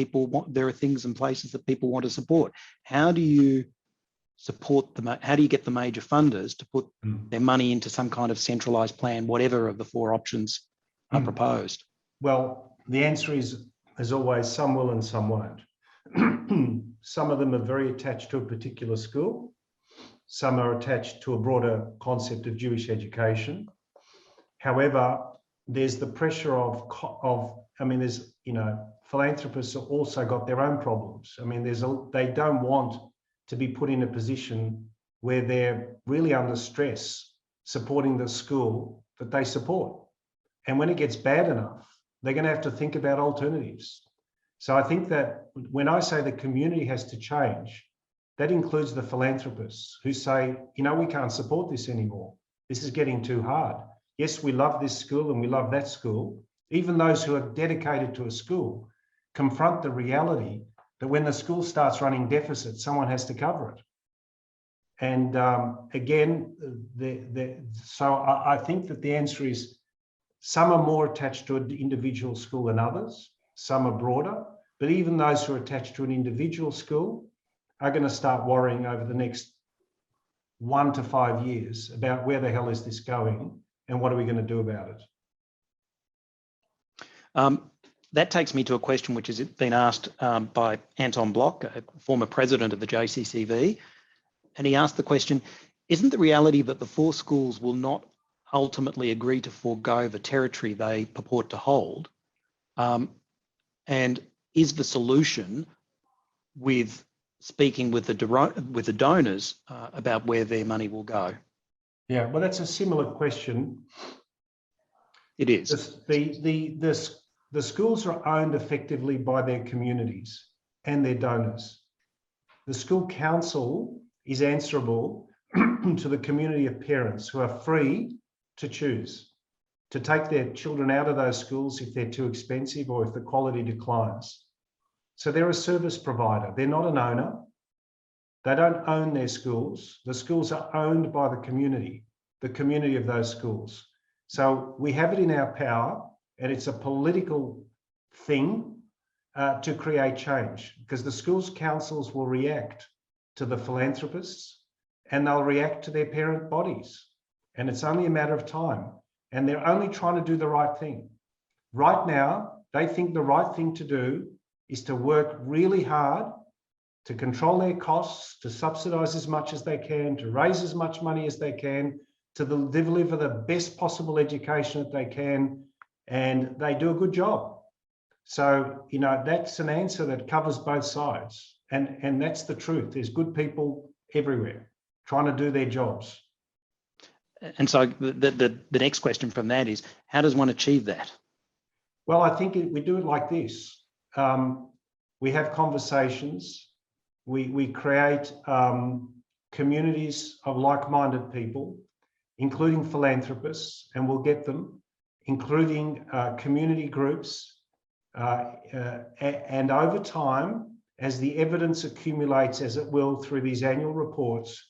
there are things and places that people want to support. How do you support them? How do you get the major funders to put their money into some kind of centralised plan, whatever of the four options are proposed? Well, the answer is, as always, some will and some won't. Some of them are very attached to a particular school. Some are attached to a broader concept of Jewish education. However, there's the pressure of philanthropists have also got their own problems. I mean, they don't want to be put in a position where they're really under stress supporting the school that they support. And when it gets bad enough, they're going to have to think about alternatives. So I think that when I say the community has to change, that includes the philanthropists who say, we can't support this anymore. This is getting too hard. Yes, we love this school and we love that school. Even those who are dedicated to a school confront the reality that when the school starts running deficit, someone has to cover it. And again, so I think that the answer is some are more attached to an individual school than others. Some are broader, but even those who are attached to an individual school are going to start worrying over the next 1 to 5 years about where the hell is this going and what are we going to do about it. That takes me to a question which has been asked by Anton Block, a former president of the JCCV. And he asked the question, isn't the reality that the four schools will not ultimately agree to forego the territory they purport to hold? And is the solution with speaking with the donors about where their money will go? Yeah, well, that's a similar question. It is. The schools are owned effectively by their communities and their donors. The school council is answerable to the community of parents who are free to choose to take their children out of those schools if they're too expensive or if the quality declines. So they're a service provider. They're not an owner. They don't own their schools. The schools are owned by the community of those schools. So we have it in our power, and it's a political thing to create change, because the schools councils will react to the philanthropists and they'll react to their parent bodies. And it's only a matter of time. And they're only trying to do the right thing. Right now, they think the right thing to do is to work really hard to control their costs, to subsidise as much as they can, to raise as much money as they can, to deliver the best possible education that they can, and they do a good job. So, that's an answer that covers both sides. And that's the truth. There's good people everywhere trying to do their jobs. And so the next question from that is, how does one achieve that? Well, I think we do it like this. We have conversations. We create communities of like-minded people, including philanthropists, and we'll get them, including community groups. And over time, as the evidence accumulates, as it will through these annual reports,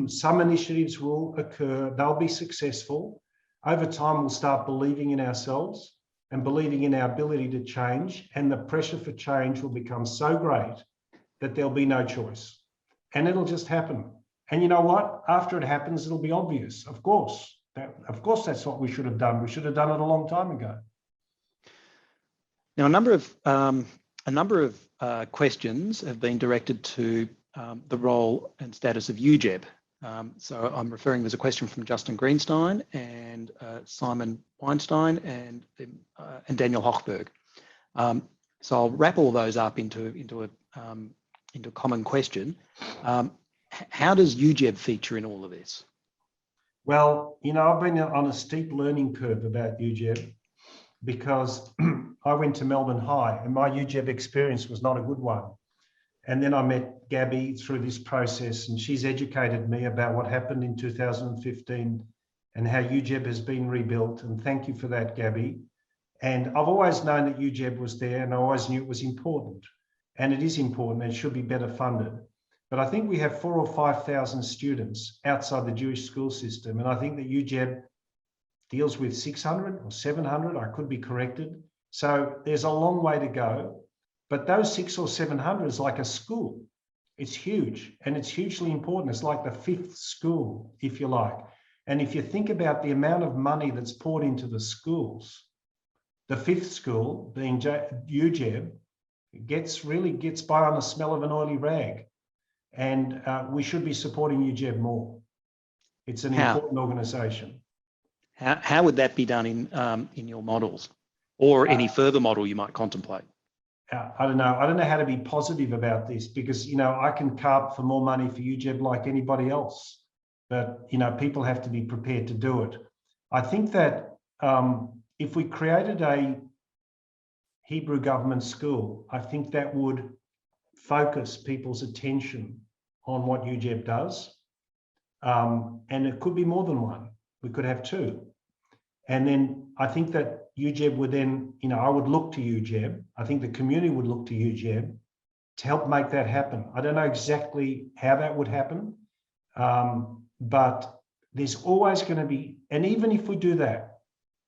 some initiatives will occur. They'll be successful. Over time, we'll start believing in ourselves and believing in our ability to change, and the pressure for change will become so great that there'll be no choice. And it'll just happen. And you know what? After it happens, it'll be obvious. Of course, that's what we should have done. We should have done it a long time ago. Now, a number of questions have been directed to the role and status of UJEB So I'm referring, there's a question from Justin Greenstein and Simon Weinstein and Daniel Hochberg. So I'll wrap all those up into a common question. How does UGEB feature in all of this? Well, you know, I've been on a steep learning curve about UGEB because I went to Melbourne High and my UGEB experience was not a good one. And then I met Gabby through this process and she's educated me about what happened in 2015 and how UGEB has been rebuilt. And thank you for that, Gabby. And I've always known that UGEB was there and I always knew it was important. And it is important and should be better funded. But I think we have 4,000 or 5,000 students outside the Jewish school system. And I think that UGEB deals with 600 or 700, I could be corrected. So there's a long way to go. But those 600 or 700 is like a school. It's huge and it's hugely important. It's like the fifth school, if you like. And if you think about the amount of money that's poured into the schools, the fifth school, being UGEB, really gets by on the smell of an oily rag. And we should be supporting UGEB more. It's an important organisation. How would that be done in your models or any further model you might contemplate? I don't know. I don't know how to be positive about this because, you know, I can carp for more money for UGEB like anybody else. But, you know, people have to be prepared to do it. I think that if we created a Hebrew government school, I think that would focus people's attention on what UGEB does. And it could be more than one. We could have two. And then I think that UGEB would then, you know, I would look to UGEB. I think the community would look to UGEB to help make that happen. I don't know exactly how that would happen, but there's always going to be, and even if we do that,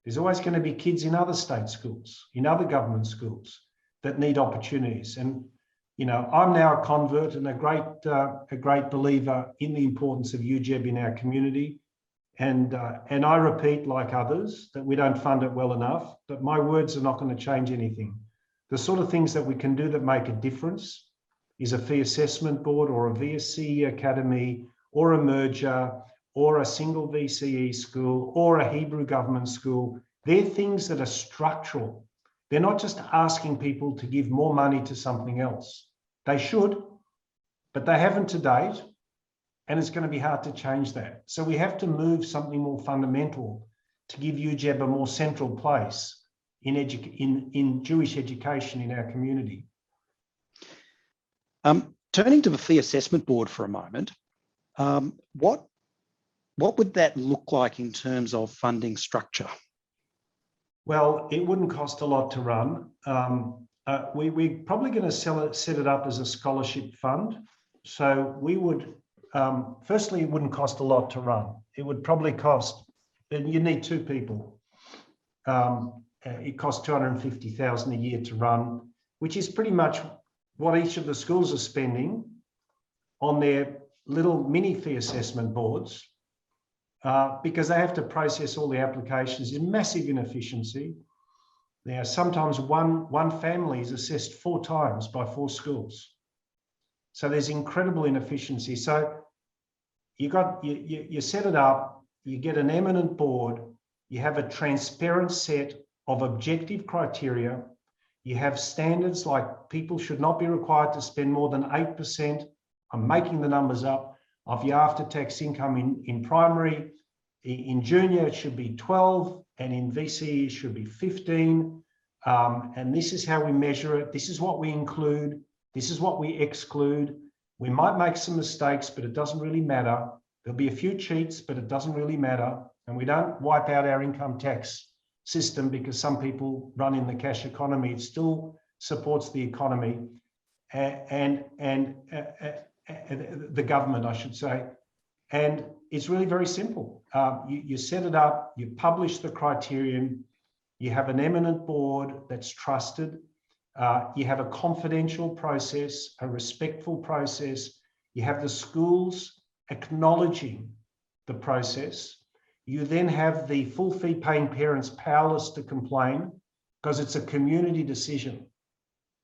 there's always going to be kids in other state schools, in other government schools that need opportunities. And, you know, I'm now a convert and a great believer in the importance of UGEB in our community. And I repeat, like others, that we don't fund it well enough, but my words are not going to change anything. The sort of things that we can do that make a difference is a fee assessment board or a VSCE academy or a merger or a single VCE school or a Hebrew government school. They're things that are structural. They're not just asking people to give more money to something else. They should, but they haven't to date. And it's going to be hard to change that. So we have to move something more fundamental to give UGEB a more central place in Jewish education in our community. Turning to the fee assessment board for a moment, what would that look like in terms of funding structure? Well, it wouldn't cost a lot to run. We're probably going to set it up as a scholarship fund. So we would... firstly, it wouldn't cost a lot to run. It would probably cost, and you need two people. It costs $250,000 a year to run, which is pretty much what each of the schools are spending on their little mini fee assessment boards, because they have to process all the applications in massive inefficiency. Now, sometimes one family is assessed 4 times by 4 schools. So there's incredible inefficiency. So you set it up, you get an eminent board, you have a transparent set of objective criteria, you have standards like people should not be required to spend more than 8%, I'm making the numbers up, of your after-tax income in primary. In junior, it should be 12, and in VCE, it should be 15. And this is how we measure it. This is what we include. This is what we exclude. We might make some mistakes, but it doesn't really matter. There'll be a few cheats, but it doesn't really matter. And we don't wipe out our income tax system because some people run in the cash economy. It still supports the economy and the government, I should say. And it's really very simple. You set it up, you publish the criterion, you have an eminent board that's trusted. You have a confidential process, a respectful process. You have the schools acknowledging the process. You then have the full fee paying parents powerless to complain because it's a community decision.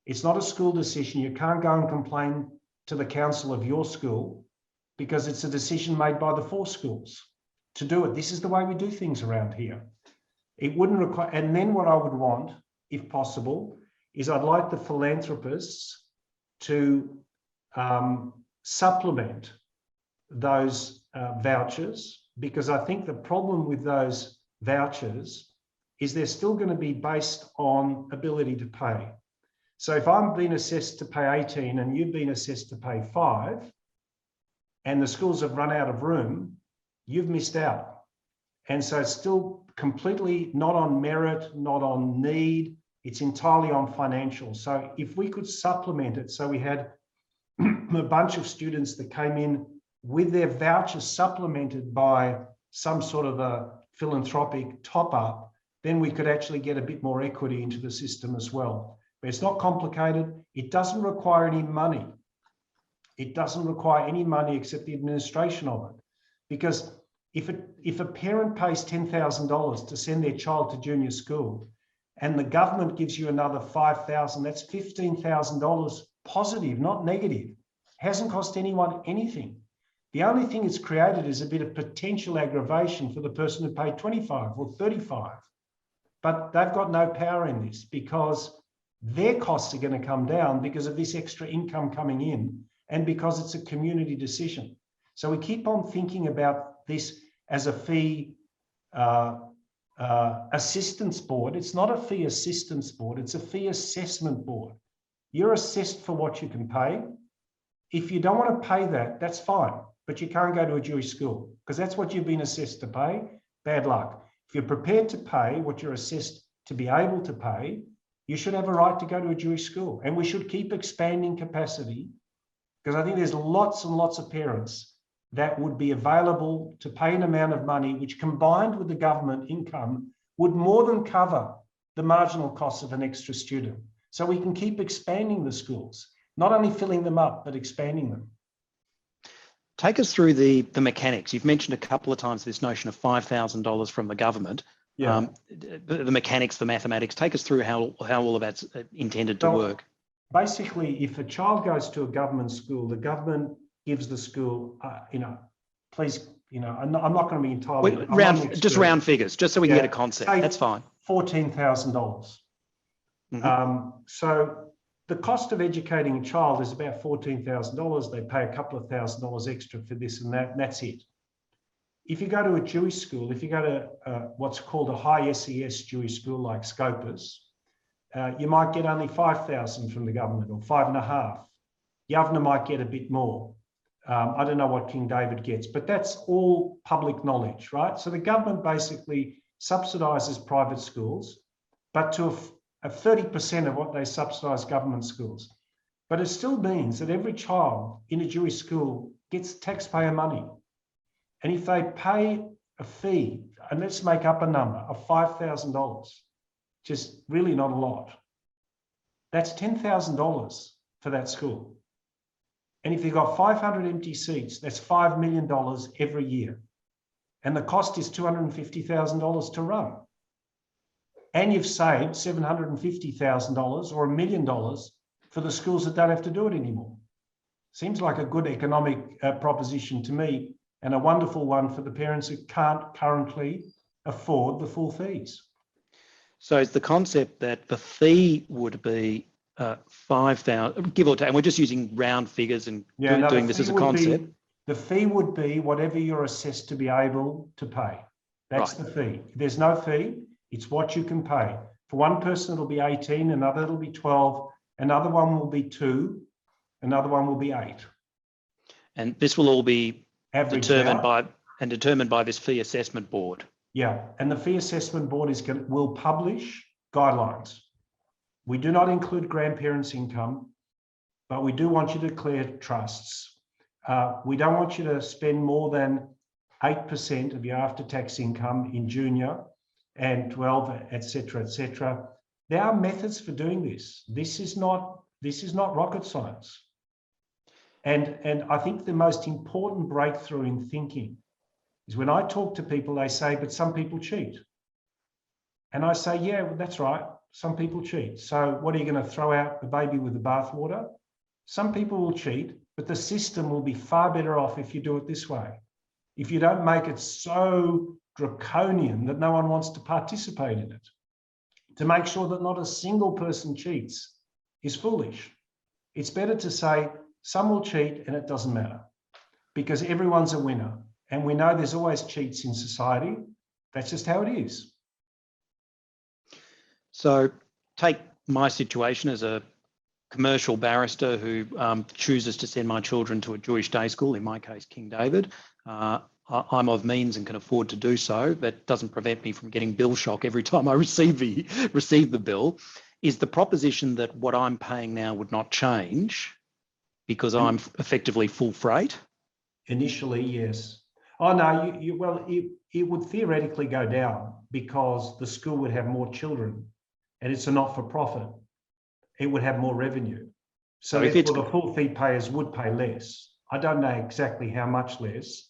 It's not a school decision. You can't go and complain to the council of your school because it's a decision made by the 4 schools to do it. This is the way we do things around here. It wouldn't require, and then what I would want, if possible, is I'd like the philanthropists to supplement those vouchers, because I think the problem with those vouchers is they're still going to be based on ability to pay. So if I'm being assessed to pay 18 and you've been assessed to pay 5, and the schools have run out of room, you've missed out. And so it's still completely not on merit, not on need, it's entirely on financial. So if we could supplement it, so we had a bunch of students that came in with their vouchers supplemented by some sort of a philanthropic top-up, then we could actually get a bit more equity into the system as well. But it's not complicated. It doesn't require any money. It doesn't require any money except the administration of it. Because if a parent pays $10,000 to send their child to junior school and the government gives you another $5,000, that's $15,000 positive, not negative. Hasn't cost anyone anything. The only thing it's created is a bit of potential aggravation for the person who paid 25 or 35. But they've got no power in this because their costs are going to come down because of this extra income coming in and because it's a community decision. So we keep on thinking about this as a fee assistance board. It's not a fee assistance board, it's a fee assessment board. You're assessed for what you can pay. If you don't want to pay that, that's fine, but you can't go to a Jewish school because that's what you've been assessed to pay. Bad luck. If you're prepared to pay what you're assessed to be able to pay, you should have a right to go to a Jewish school. And we should keep expanding capacity because I think there's lots and lots of parents that would be available to pay an amount of money, which combined with the government income would more than cover the marginal costs of an extra student. So we can keep expanding the schools, not only filling them up, but expanding them. Take us through the mechanics. You've mentioned a couple of times this notion of $5,000 from the government. Yeah. The mechanics, the mathematics. Take us through how all of that's intended to work. Basically, if a child goes to a government school, the government gives the school, please, I'm not going to be entirely... round figures, just so we can get a concept. That's fine. $14,000. Mm-hmm. So the cost of educating a child is about $14,000. They pay a couple of $1,000s extra for this and that, and that's it. If you go to a Jewish school, if you go to what's called a high SES Jewish school like Scopus, you might get only $5,000 from the government or $5,500. Yavna might get a bit more. I don't know what King David gets, but that's all public knowledge, right? So the government basically subsidises private schools, but to a 30% of what they subsidise government schools. But it still means that every child in a Jewish school gets taxpayer money. And if they pay a fee, and let's make up a number of $5,000, just really not a lot, that's $10,000 for that school. And if you've got 500 empty seats, that's $5 million every year. And the cost is $250,000 to run. And you've saved $750,000 or $1 million for the schools that don't have to do it anymore. Seems like a good economic proposition to me, and a wonderful one for the parents who can't currently afford the full fees. So it's the concept that the fee would be 5,000, give or take, and we're just using round figures and doing this as a concept. The fee would be whatever you're assessed to be able to pay. That's right. The fee. There's no fee. It's what you can pay. For one person, it'll be 18, another it'll be 12, another one will be 2, another one will be 8. And this will all be determined by this fee assessment board. Yeah, and the fee assessment board will publish guidelines. We do not include grandparents' income, but we do want you to declare trusts. We don't want you to spend more than 8% of your after-tax income in junior and 12, etc., etc. There are methods for doing this. This is not rocket science. And I think the most important breakthrough in thinking is when I talk to people, they say, but some people cheat. And I say, yeah, well, that's right. Some people cheat. So what are you going to throw out the baby with the bathwater? Some people will cheat, but the system will be far better off if you do it this way. If you don't make it so draconian that no one wants to participate in it, to make sure that not a single person cheats is foolish. It's better to say some will cheat and it doesn't matter because everyone's a winner. And we know there's always cheats in society. That's just how it is. So take my situation as a commercial barrister who chooses to send my children to a Jewish day school, in my case, King David. I'm of means and can afford to do so. That doesn't prevent me from getting bill shock every time I receive the bill. Is the proposition that what I'm paying now would not change because I'm effectively full freight? Initially, yes. Oh no, it would theoretically go down because the school would have more children, and it's a not-for-profit. It would have more revenue. So the full fee payers would pay less. I don't know exactly how much less,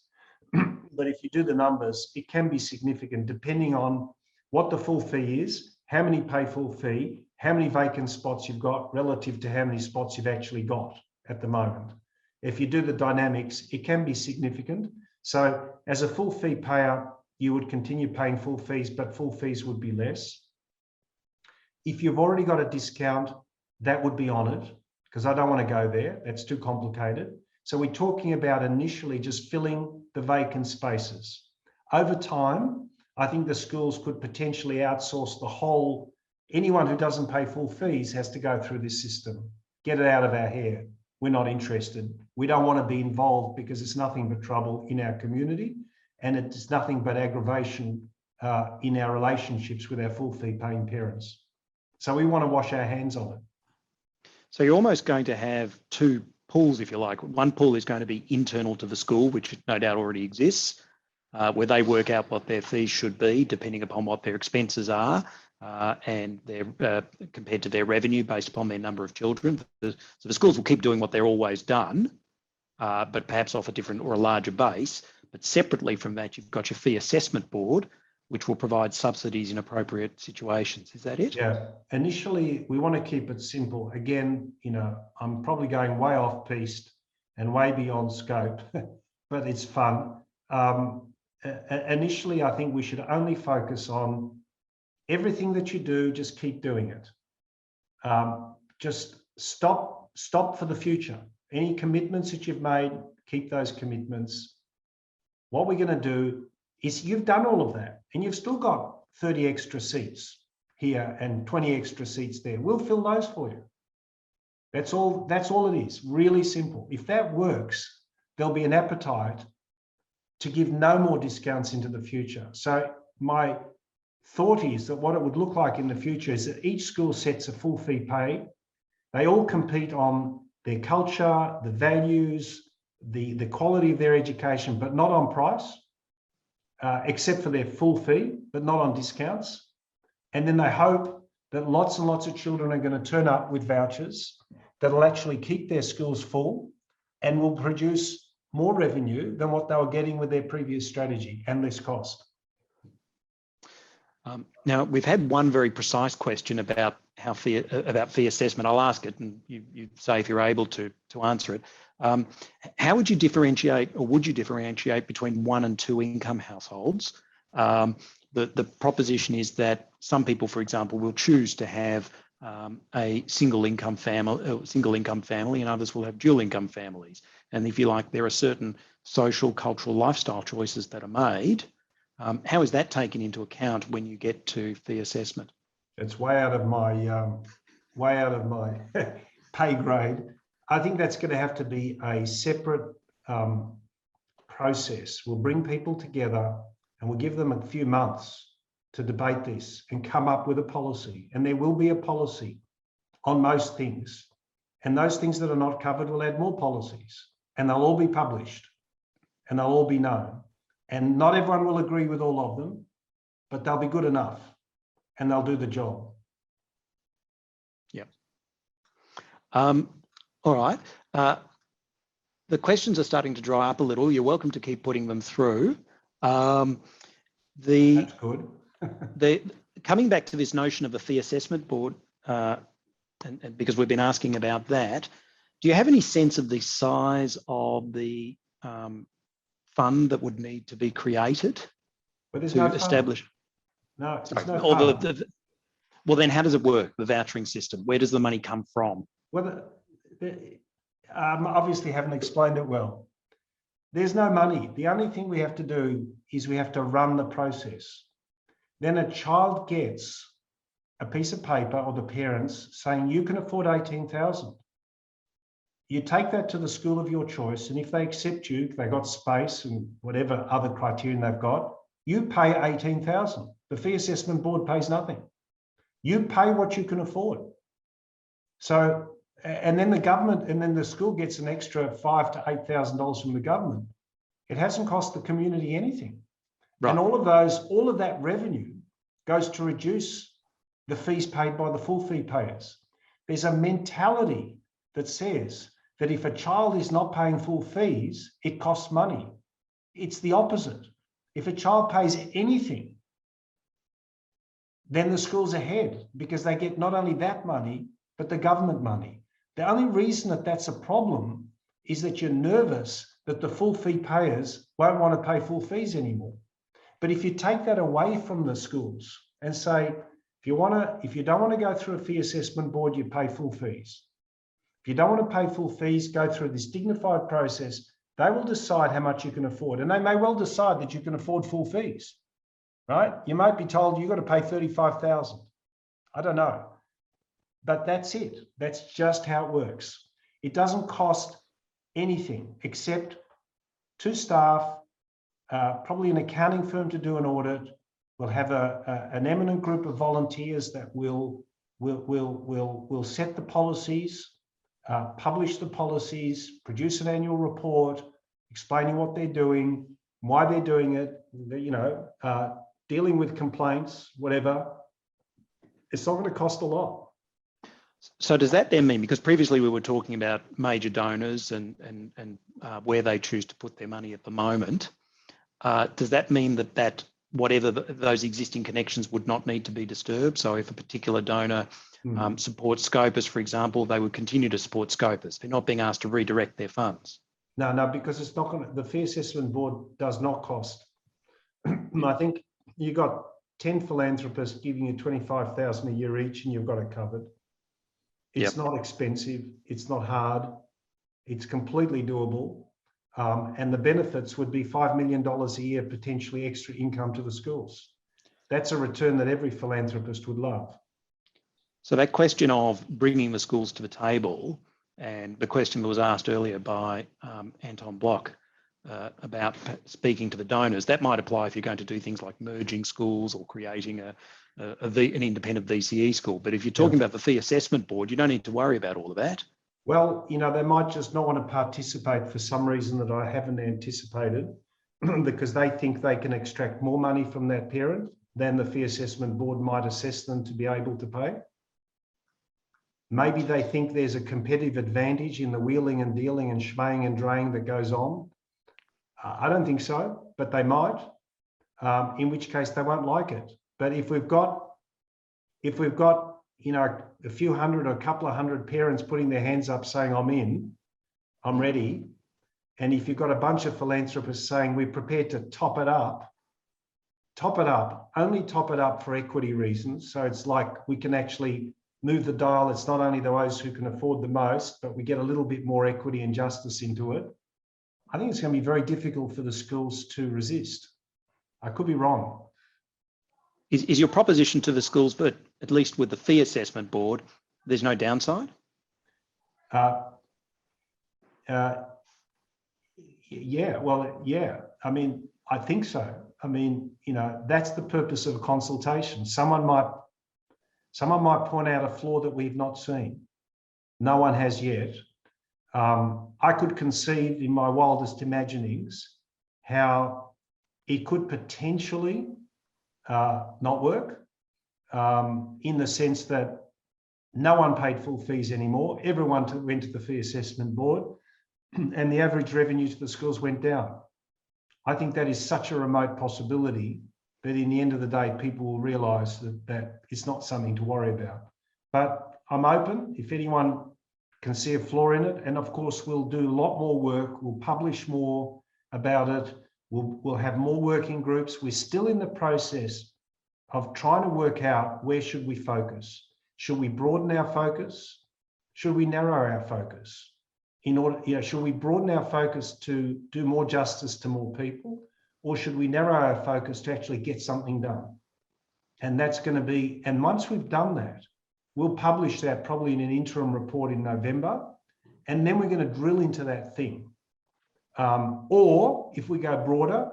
but if you do the numbers, it can be significant depending on what the full fee is, how many pay full fee, how many vacant spots you've got relative to how many spots you've actually got at the moment. If you do the dynamics, it can be significant. So as a full fee payer, you would continue paying full fees, but full fees would be less. If you've already got a discount, that would be honoured, because I don't want to go there. That's too complicated. So we're talking about initially just filling the vacant spaces. Over time, I think the schools could potentially outsource the whole. Anyone who doesn't pay full fees has to go through this system. Get it out of our hair. We're not interested. We don't want to be involved because it's nothing but trouble in our community, and it's nothing but aggravation in our relationships with our full fee paying parents. So we want to wash our hands on it. So you're almost going to have two pools, if you like. One pool is going to be internal to the school, which no doubt already exists, where they work out what their fees should be, depending upon what their expenses are, and their compared to their revenue based upon their number of children. So the schools will keep doing what they're always done, but perhaps off a different or a larger base. But separately from that, you've got your fee assessment board, which will provide subsidies in appropriate situations. Is that it? Yeah. Initially, we want to keep it simple. Again, I'm probably going way off piste and way beyond scope, but it's fun. Initially, I think we should only focus on everything that you do, just keep doing it. Just stop for the future. Any commitments that you've made, keep those commitments. What we're going to do is you've done all of that and you've still got 30 extra seats here and 20 extra seats there. We'll fill those for you. That's all it is. Really simple. If that works, there'll be an appetite to give no more discounts into the future. So my thought is that what it would look like in the future is that each school sets a full fee pay. They all compete on their culture, the values, the quality of their education, but not on price. Except for their full fee, but not on discounts. And then they hope that lots and lots of children are going to turn up with vouchers that will actually keep their schools full and will produce more revenue than what they were getting with their previous strategy and less cost. Now, we've had one very precise question about fee assessment. I'll ask it and you say if you're able to answer it. How would you differentiate, or would you differentiate between 1 and 2 income households? The proposition is that some people, for example, will choose to have a single income family, and others will have dual income families. And if you like, there are certain social, cultural, lifestyle choices that are made. How is that taken into account when you get to fee assessment? It's way out of my pay grade. I think that's going to have to be a separate process. We'll bring people together and we'll give them a few months to debate this and come up with a policy. And there will be a policy on most things. And those things that are not covered will add more policies. And they'll all be published and they'll all be known. And not everyone will agree with all of them, but they'll be good enough and they'll do the job. Yeah. All right. The questions are starting to dry up a little. You're welcome to keep putting them through. That's good. Coming back to this notion of a fee assessment board, and because we've been asking about that, Do you have any sense of the size of the fund that would need to be created But there's to no establish? No, there's no Or fund. well, then how does it work, the vouchering system? Where does the money come from? Well, obviously haven't explained it well. There's no money. The only thing we have to do is we have to run the process. Then a child gets a piece of paper, or the parents, saying you can afford 18,000. You take that to the school of your choice, and if they accept you, they got space and whatever other criterion they've got, you pay 18,000. The fee assessment board pays nothing. You pay what you can afford. So, and then the government, and then the school gets an extra $5,000 to $8,000 from the government. It hasn't cost the community anything. Right. And all of that revenue goes to reduce the fees paid by the full fee payers. There's a mentality that says that if a child is not paying full fees, it costs money. It's the opposite. If a child pays anything, then the school's ahead, because they get not only that money, but the government money. The only reason that that's a problem is that you're nervous that the full fee payers won't want to pay full fees anymore. But if you take that away from the schools and say, if you don't want to go through a fee assessment board, you pay full fees. If you don't want to pay full fees, go through this dignified process. They will decide how much you can afford, and they may well decide that you can afford full fees, right? You might be told you've got to pay 35,000. I don't know, but that's it. That's just how it works. It doesn't cost anything except 2 staff, probably an accounting firm to do an audit. We'll have an eminent group of volunteers that will set the policies, publish the policies, produce an annual report, explaining what they're doing, why they're doing it, dealing with complaints, whatever. It's not going to cost a lot. So does that then mean, because previously we were talking about major donors and where they choose to put their money at the moment, does that mean that whatever those existing connections would not need to be disturbed? So if a particular donor supports Scopus, for example, they would continue to support Scopus. They're not being asked to redirect their funds. No, because it's not going to, the fee assessment board does not cost. I think you got 10 philanthropists giving you 25,000 a year each, and you've got it covered. It's not expensive. It's not hard. It's completely doable. And the benefits would be $5 million a year, potentially extra income to the schools. That's a return that every philanthropist would love. So that question of bringing the schools to the table, and the question that was asked earlier by Anton Block about speaking to the donors, that might apply if you're going to do things like merging schools or creating an independent VCE school. But if you're talking about the fee assessment board, you don't need to worry about all of that. Well, they might just not want to participate for some reason that I haven't anticipated, because they think they can extract more money from that parent than the fee assessment board might assess them to be able to pay. Maybe they think there's a competitive advantage in the wheeling and dealing and schmaying and draying that goes on. I don't think so, but they might, in which case they won't like it. But if we've got a few hundred or a couple of hundred parents putting their hands up saying, I'm in, I'm ready. And if you've got a bunch of philanthropists saying we're prepared to top it up, only top it up for equity reasons. So it's like we can actually move the dial. It's not only those who can afford the most, but we get a little bit more equity and justice into it. I think it's going to be very difficult for the schools to resist. I could be wrong. Is your proposition to the schools that, at least with the fee assessment board, there's no downside? Yeah. I mean, I think so. I mean, that's the purpose of a consultation. Someone might point out a flaw that we've not seen. No one has yet. I could conceive in my wildest imaginings how it could potentially not work, in the sense that no one paid full fees anymore. Everyone went to the fee assessment board, and the average revenue to the schools went down. I think that is such a remote possibility that in the end of the day, people will realise that it's not something to worry about. But I'm open. If anyone can see a flaw in it. And of course, we'll do a lot more work. We'll publish more about it. We'll have more working groups. We're still in the process of trying to work out where should we focus. Should we broaden our focus? Should we narrow our focus? Should we broaden our focus to do more justice to more people? Or should we narrow our focus to actually get something done? And that's going to be, and once we've done that, we'll publish that probably in an interim report in November. And then we're going to drill into that thing. Or if we go broader,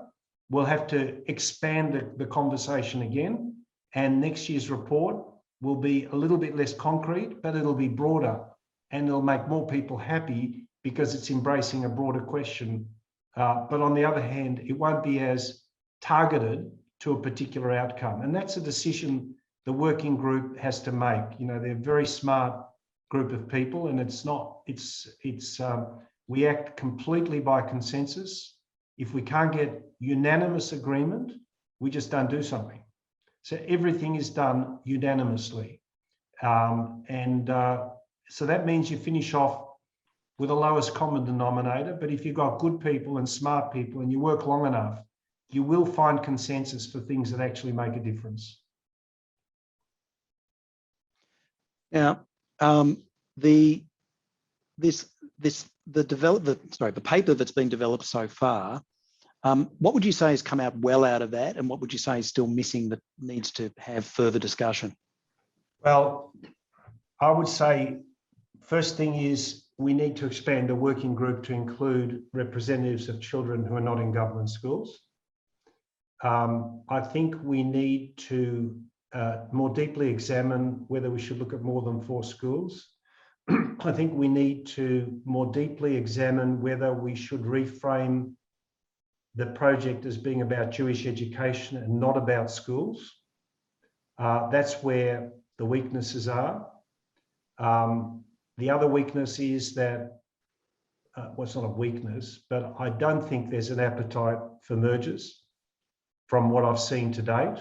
we'll have to expand the conversation again. And next year's report will be a little bit less concrete, but it'll be broader and it'll make more people happy because it's embracing a broader question. But on the other hand, it won't be as targeted to a particular outcome. And that's a decision the working group has to make. They're a very smart group of people, and we act completely by consensus. If we can't get unanimous agreement, we just don't do something. So everything is done unanimously. So that means you finish off with the lowest common denominator. But if you've got good people and smart people and you work long enough, you will find consensus for things that actually make a difference. Now, the paper that's been developed so far, what would you say has come out well out of that, and what would you say is still missing that needs to have further discussion? Well, I would say first thing is we need to expand the working group to include representatives of children who are not in government schools. I think we need to more deeply examine whether we should look at more than 4 schools. I think we need to more deeply examine whether we should reframe the project as being about Jewish education and not about schools. That's where the weaknesses are. The other weakness is that, well, it's not a weakness, but I don't think there's an appetite for mergers from what I've seen to date.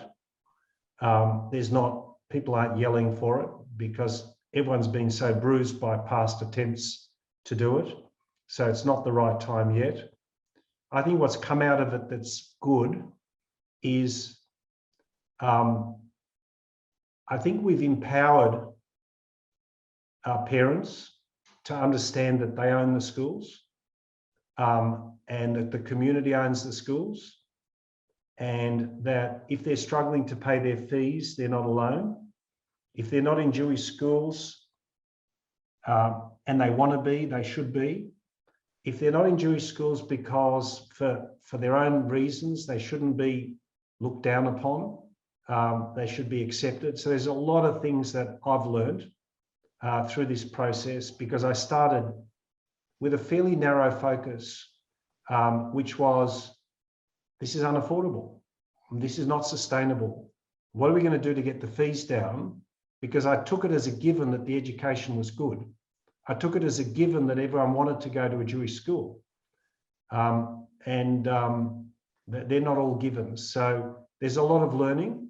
People aren't yelling for it because everyone's been so bruised by past attempts to do it. So it's not the right time yet. I think what's come out of it that's good is I think we've empowered our parents to understand that they own the schools and that the community owns the schools, and that if they're struggling to pay their fees, they're not alone. If they're not in Jewish schools and they want to be, they should be. If they're not in Jewish schools because for their own reasons, they shouldn't be looked down upon. They should be accepted. So there's a lot of things that I've learned through this process, because I started with a fairly narrow focus, which was, this is unaffordable. This is not sustainable. What are we going to do to get the fees down? Because I took it as a given that the education was good. I took it as a given that everyone wanted to go to a Jewish school. They're not all givens. So there's a lot of learning.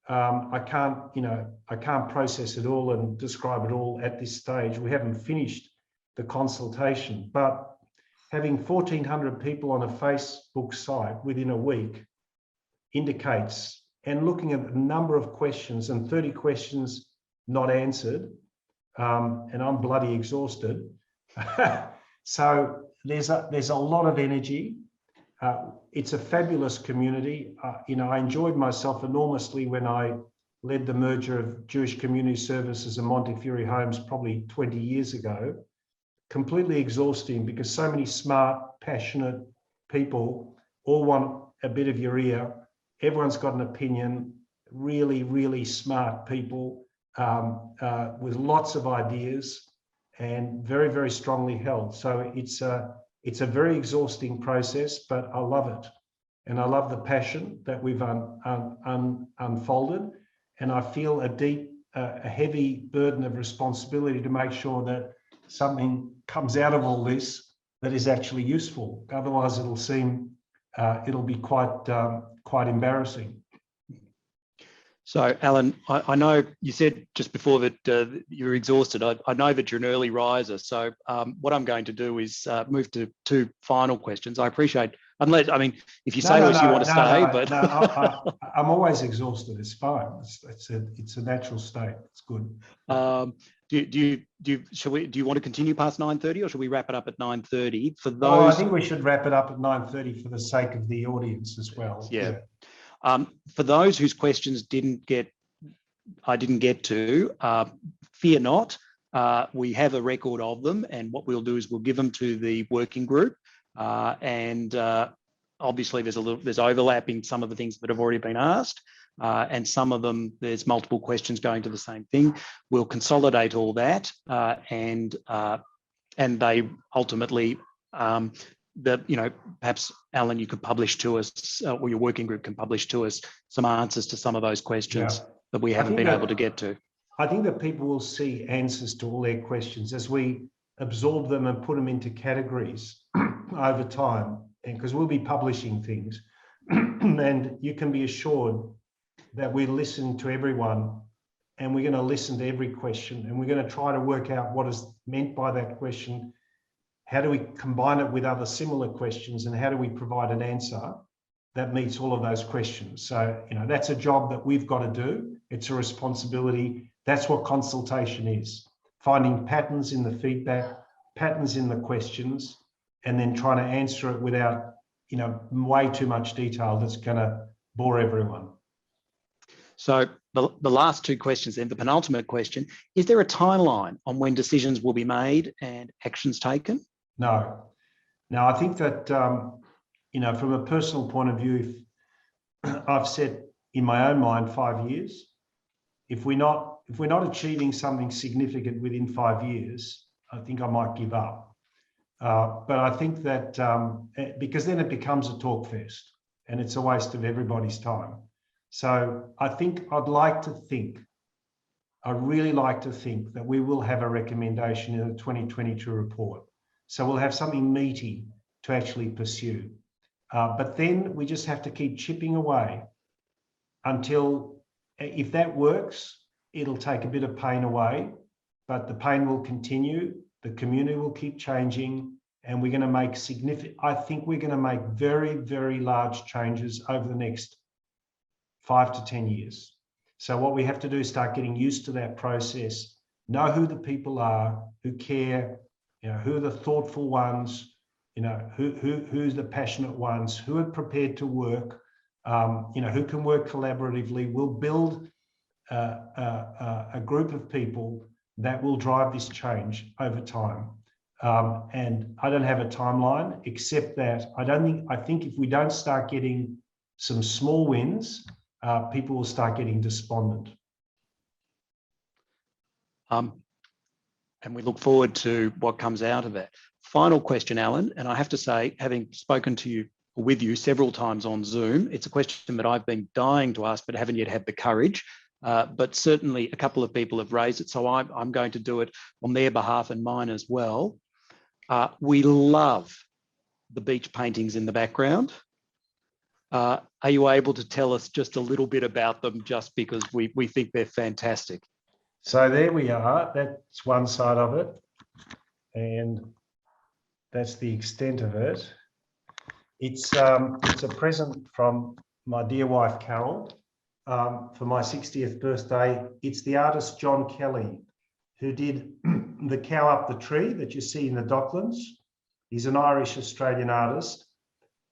I can't process it all and describe it all at this stage. We haven't finished the consultation, but having 1,400 people on a Facebook site within a week indicates, and looking at a number of questions and 30 questions not answered, and I'm bloody exhausted. So there's a lot of energy. It's a fabulous community. I enjoyed myself enormously when I led the merger of Jewish Community Services and Montefiore Homes probably 20 years ago. Completely exhausting because so many smart, passionate people all want a bit of your ear. Everyone's got an opinion, really, really smart people with lots of ideas and very, very strongly held. So it's a very exhausting process, but I love it. And I love the passion that we've unfolded. And I feel a heavy burden of responsibility to make sure that something comes out of all this that is actually useful. Otherwise, it'll be quite embarrassing. So, Alan, I know you said just before that you're exhausted. I know that you're an early riser. So what I'm going to do is move to two final questions. I appreciate, unless, I mean, if you say to us you want to stay, but... I'm always exhausted. It's fine. It's a natural state. It's good. Do you want to continue past 9:30, or should we wrap it up at 9:30? For those... Oh, I think we should wrap it up at 9:30 for the sake of the audience as well. Yeah. For those whose questions I didn't get to, fear not. We have a record of them, and what we'll do is we'll give them to the working group. Obviously, there's overlap in some of the things that have already been asked, and some of them there's multiple questions going to the same thing. We'll consolidate all that, and they ultimately. Perhaps, Alan, you could publish to us, or your working group can publish to us some answers to some of those questions that we haven't been able to get to. I think that people will see answers to all their questions as we absorb them and put them into categories over time, and because we'll be publishing things. And you can be assured that we listen to everyone, and we're going to listen to every question, and we're going to try to work out what is meant by that question. How do we combine it with other similar questions, and how do we provide an answer that meets all of those questions? So, that's a job that we've got to do. It's a responsibility. That's what consultation is. Finding patterns in the feedback, patterns in the questions, and then trying to answer it without, way too much detail that's going to bore everyone. So the last two questions, then the penultimate question, is there a timeline on when decisions will be made and actions taken? No. Now, I think that, from a personal point of view, I've set in my own mind 5 years. If we're not achieving something significant within 5 years, I think I might give up. But I think that because then it becomes a talk fest and it's a waste of everybody's time. So I think I really like to think that we will have a recommendation in the 2022 report. So we'll have something meaty to actually pursue. But then we just have to keep chipping away until, if that works, it'll take a bit of pain away, but the pain will continue, the community will keep changing, and we're going to make I think we're going to make very, very large changes over the next 5 to 10 years. So what we have to do is start getting used to that process, know who the people are who care, who are the thoughtful ones, who's the passionate ones, who are prepared to work, who can work collaboratively. We'll build a group of people that will drive this change over time. And I don't have a timeline, except that I think if we don't start getting some small wins, people will start getting despondent. And we look forward to what comes out of it. Final question, Alan, and I have to say, having spoken to you with you several times on Zoom, it's a question that I've been dying to ask but haven't yet had the courage. But certainly a couple of people have raised it, so I'm going to do it on their behalf and mine as well. We love the beach paintings in the background. Are you able to tell us just a little bit about them, just because we think they're fantastic? So there we are. That's one side of it, and that's the extent of it. It's a present from my dear wife Carol for my 60th birthday. It's the artist John Kelly, who did the cow up the tree that you see in the Docklands. He's an Irish-Australian artist,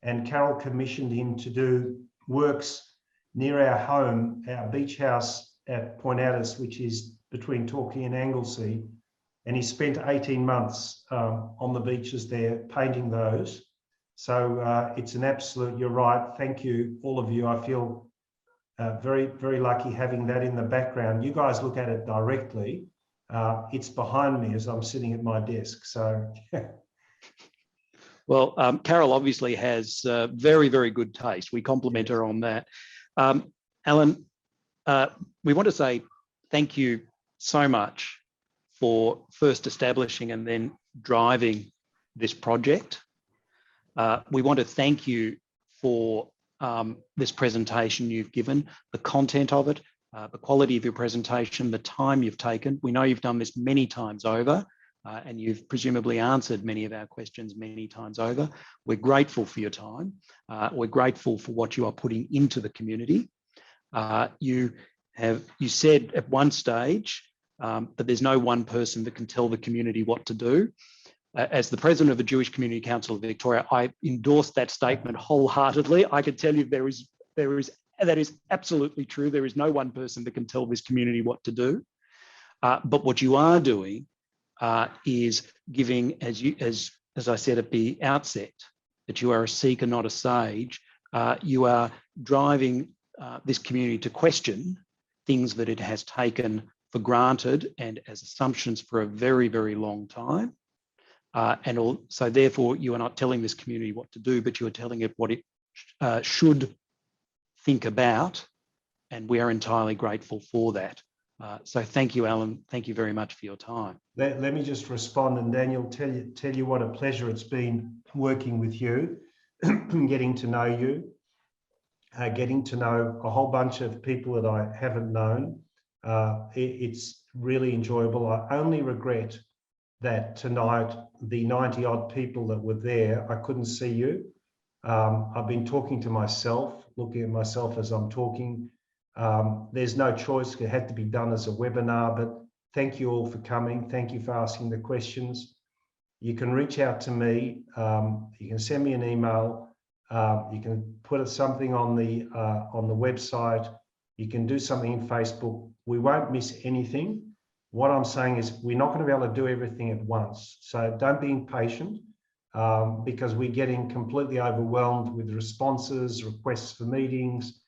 and Carol commissioned him to do works near our home, our beach house at Point Addis, which is between Torquay and Anglesey. And he spent 18 months on the beaches there painting those. So it's an absolute, you're right. Thank you, all of you. I feel very, very lucky having that in the background. You guys look at it directly. It's behind me as I'm sitting at my desk. So, Well, Carol obviously has very, very good taste. We compliment her on that. Alan, we want to say thank you so much for first establishing and then driving this project. We want to thank you for this presentation you've given, the content of it, the quality of your presentation, the time you've taken. We know you've done this many times over, and you've presumably answered many of our questions many times over. We're grateful for your time. We're grateful for what you are putting into the community. You said at one stage that there's no one person that can tell the community what to do. As the president of the Jewish Community Council of Victoria, I endorse that statement wholeheartedly. I can tell you that is absolutely true. There is no one person that can tell this community what to do. But what you are doing is giving, as I said at the outset, that you are a seeker, not a sage. You are driving this community to question things that it has taken for granted and as assumptions for a very, very long time. So therefore, you are not telling this community what to do, but you are telling it what it should think about, and we are entirely grateful for that. So thank you, Alan. Thank you very much for your time. Let me just respond, and Daniel, tell you what a pleasure it's been working with you, getting to know you, getting to know a whole bunch of people that I haven't known. It's really enjoyable. I only regret that tonight, the 90 odd people that were there, I couldn't see you. I've been talking to myself, looking at myself as I'm talking. There's no choice. It had to be done as a webinar, but thank you all for coming. Thank you for asking the questions. You can reach out to me. You can send me an email. You can put something on the website. You can do something in Facebook. We won't miss anything. What I'm saying is we're not going to be able to do everything at once. So don't be impatient because we're getting completely overwhelmed with responses, requests for meetings.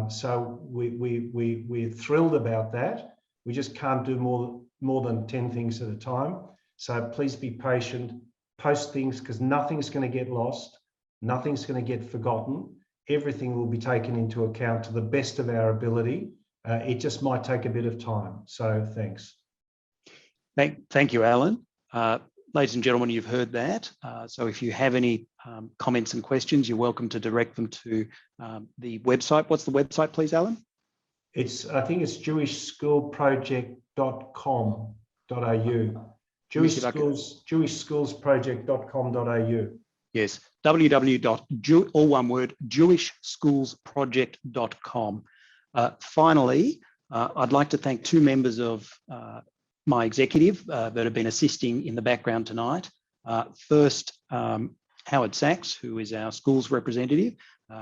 So we're thrilled about that. We just can't do more than 10 things at a time. So please be patient, post things because nothing's going to get lost. Nothing's going to get forgotten. Everything will be taken into account to the best of our ability. It just might take a bit of time. So thanks. Thank you, Alan. Ladies and gentlemen, you've heard that. So if you have any comments and questions, you're welcome to direct them to the website. What's the website, please, Alan? I think it's jewishschoolproject.com.au. jewishschoolsproject.com.au. Yes, jewishschoolsproject.com. Finally, I'd like to thank two members of my executive that have been assisting in the background tonight. First, Howard Sachs, who is our schools representative.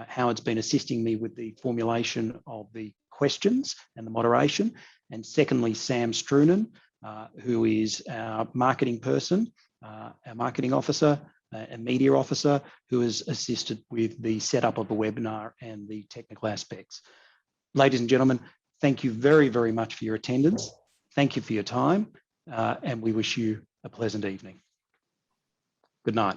Howard's been assisting me with the formulation of the questions and the moderation. And secondly, Sam Strunen, who is our marketing person, our marketing officer, and media officer, who has assisted with the setup of the webinar and the technical aspects. Ladies and gentlemen, thank you very, very much for your attendance. Thank you for your time, and we wish you a pleasant evening. Good night.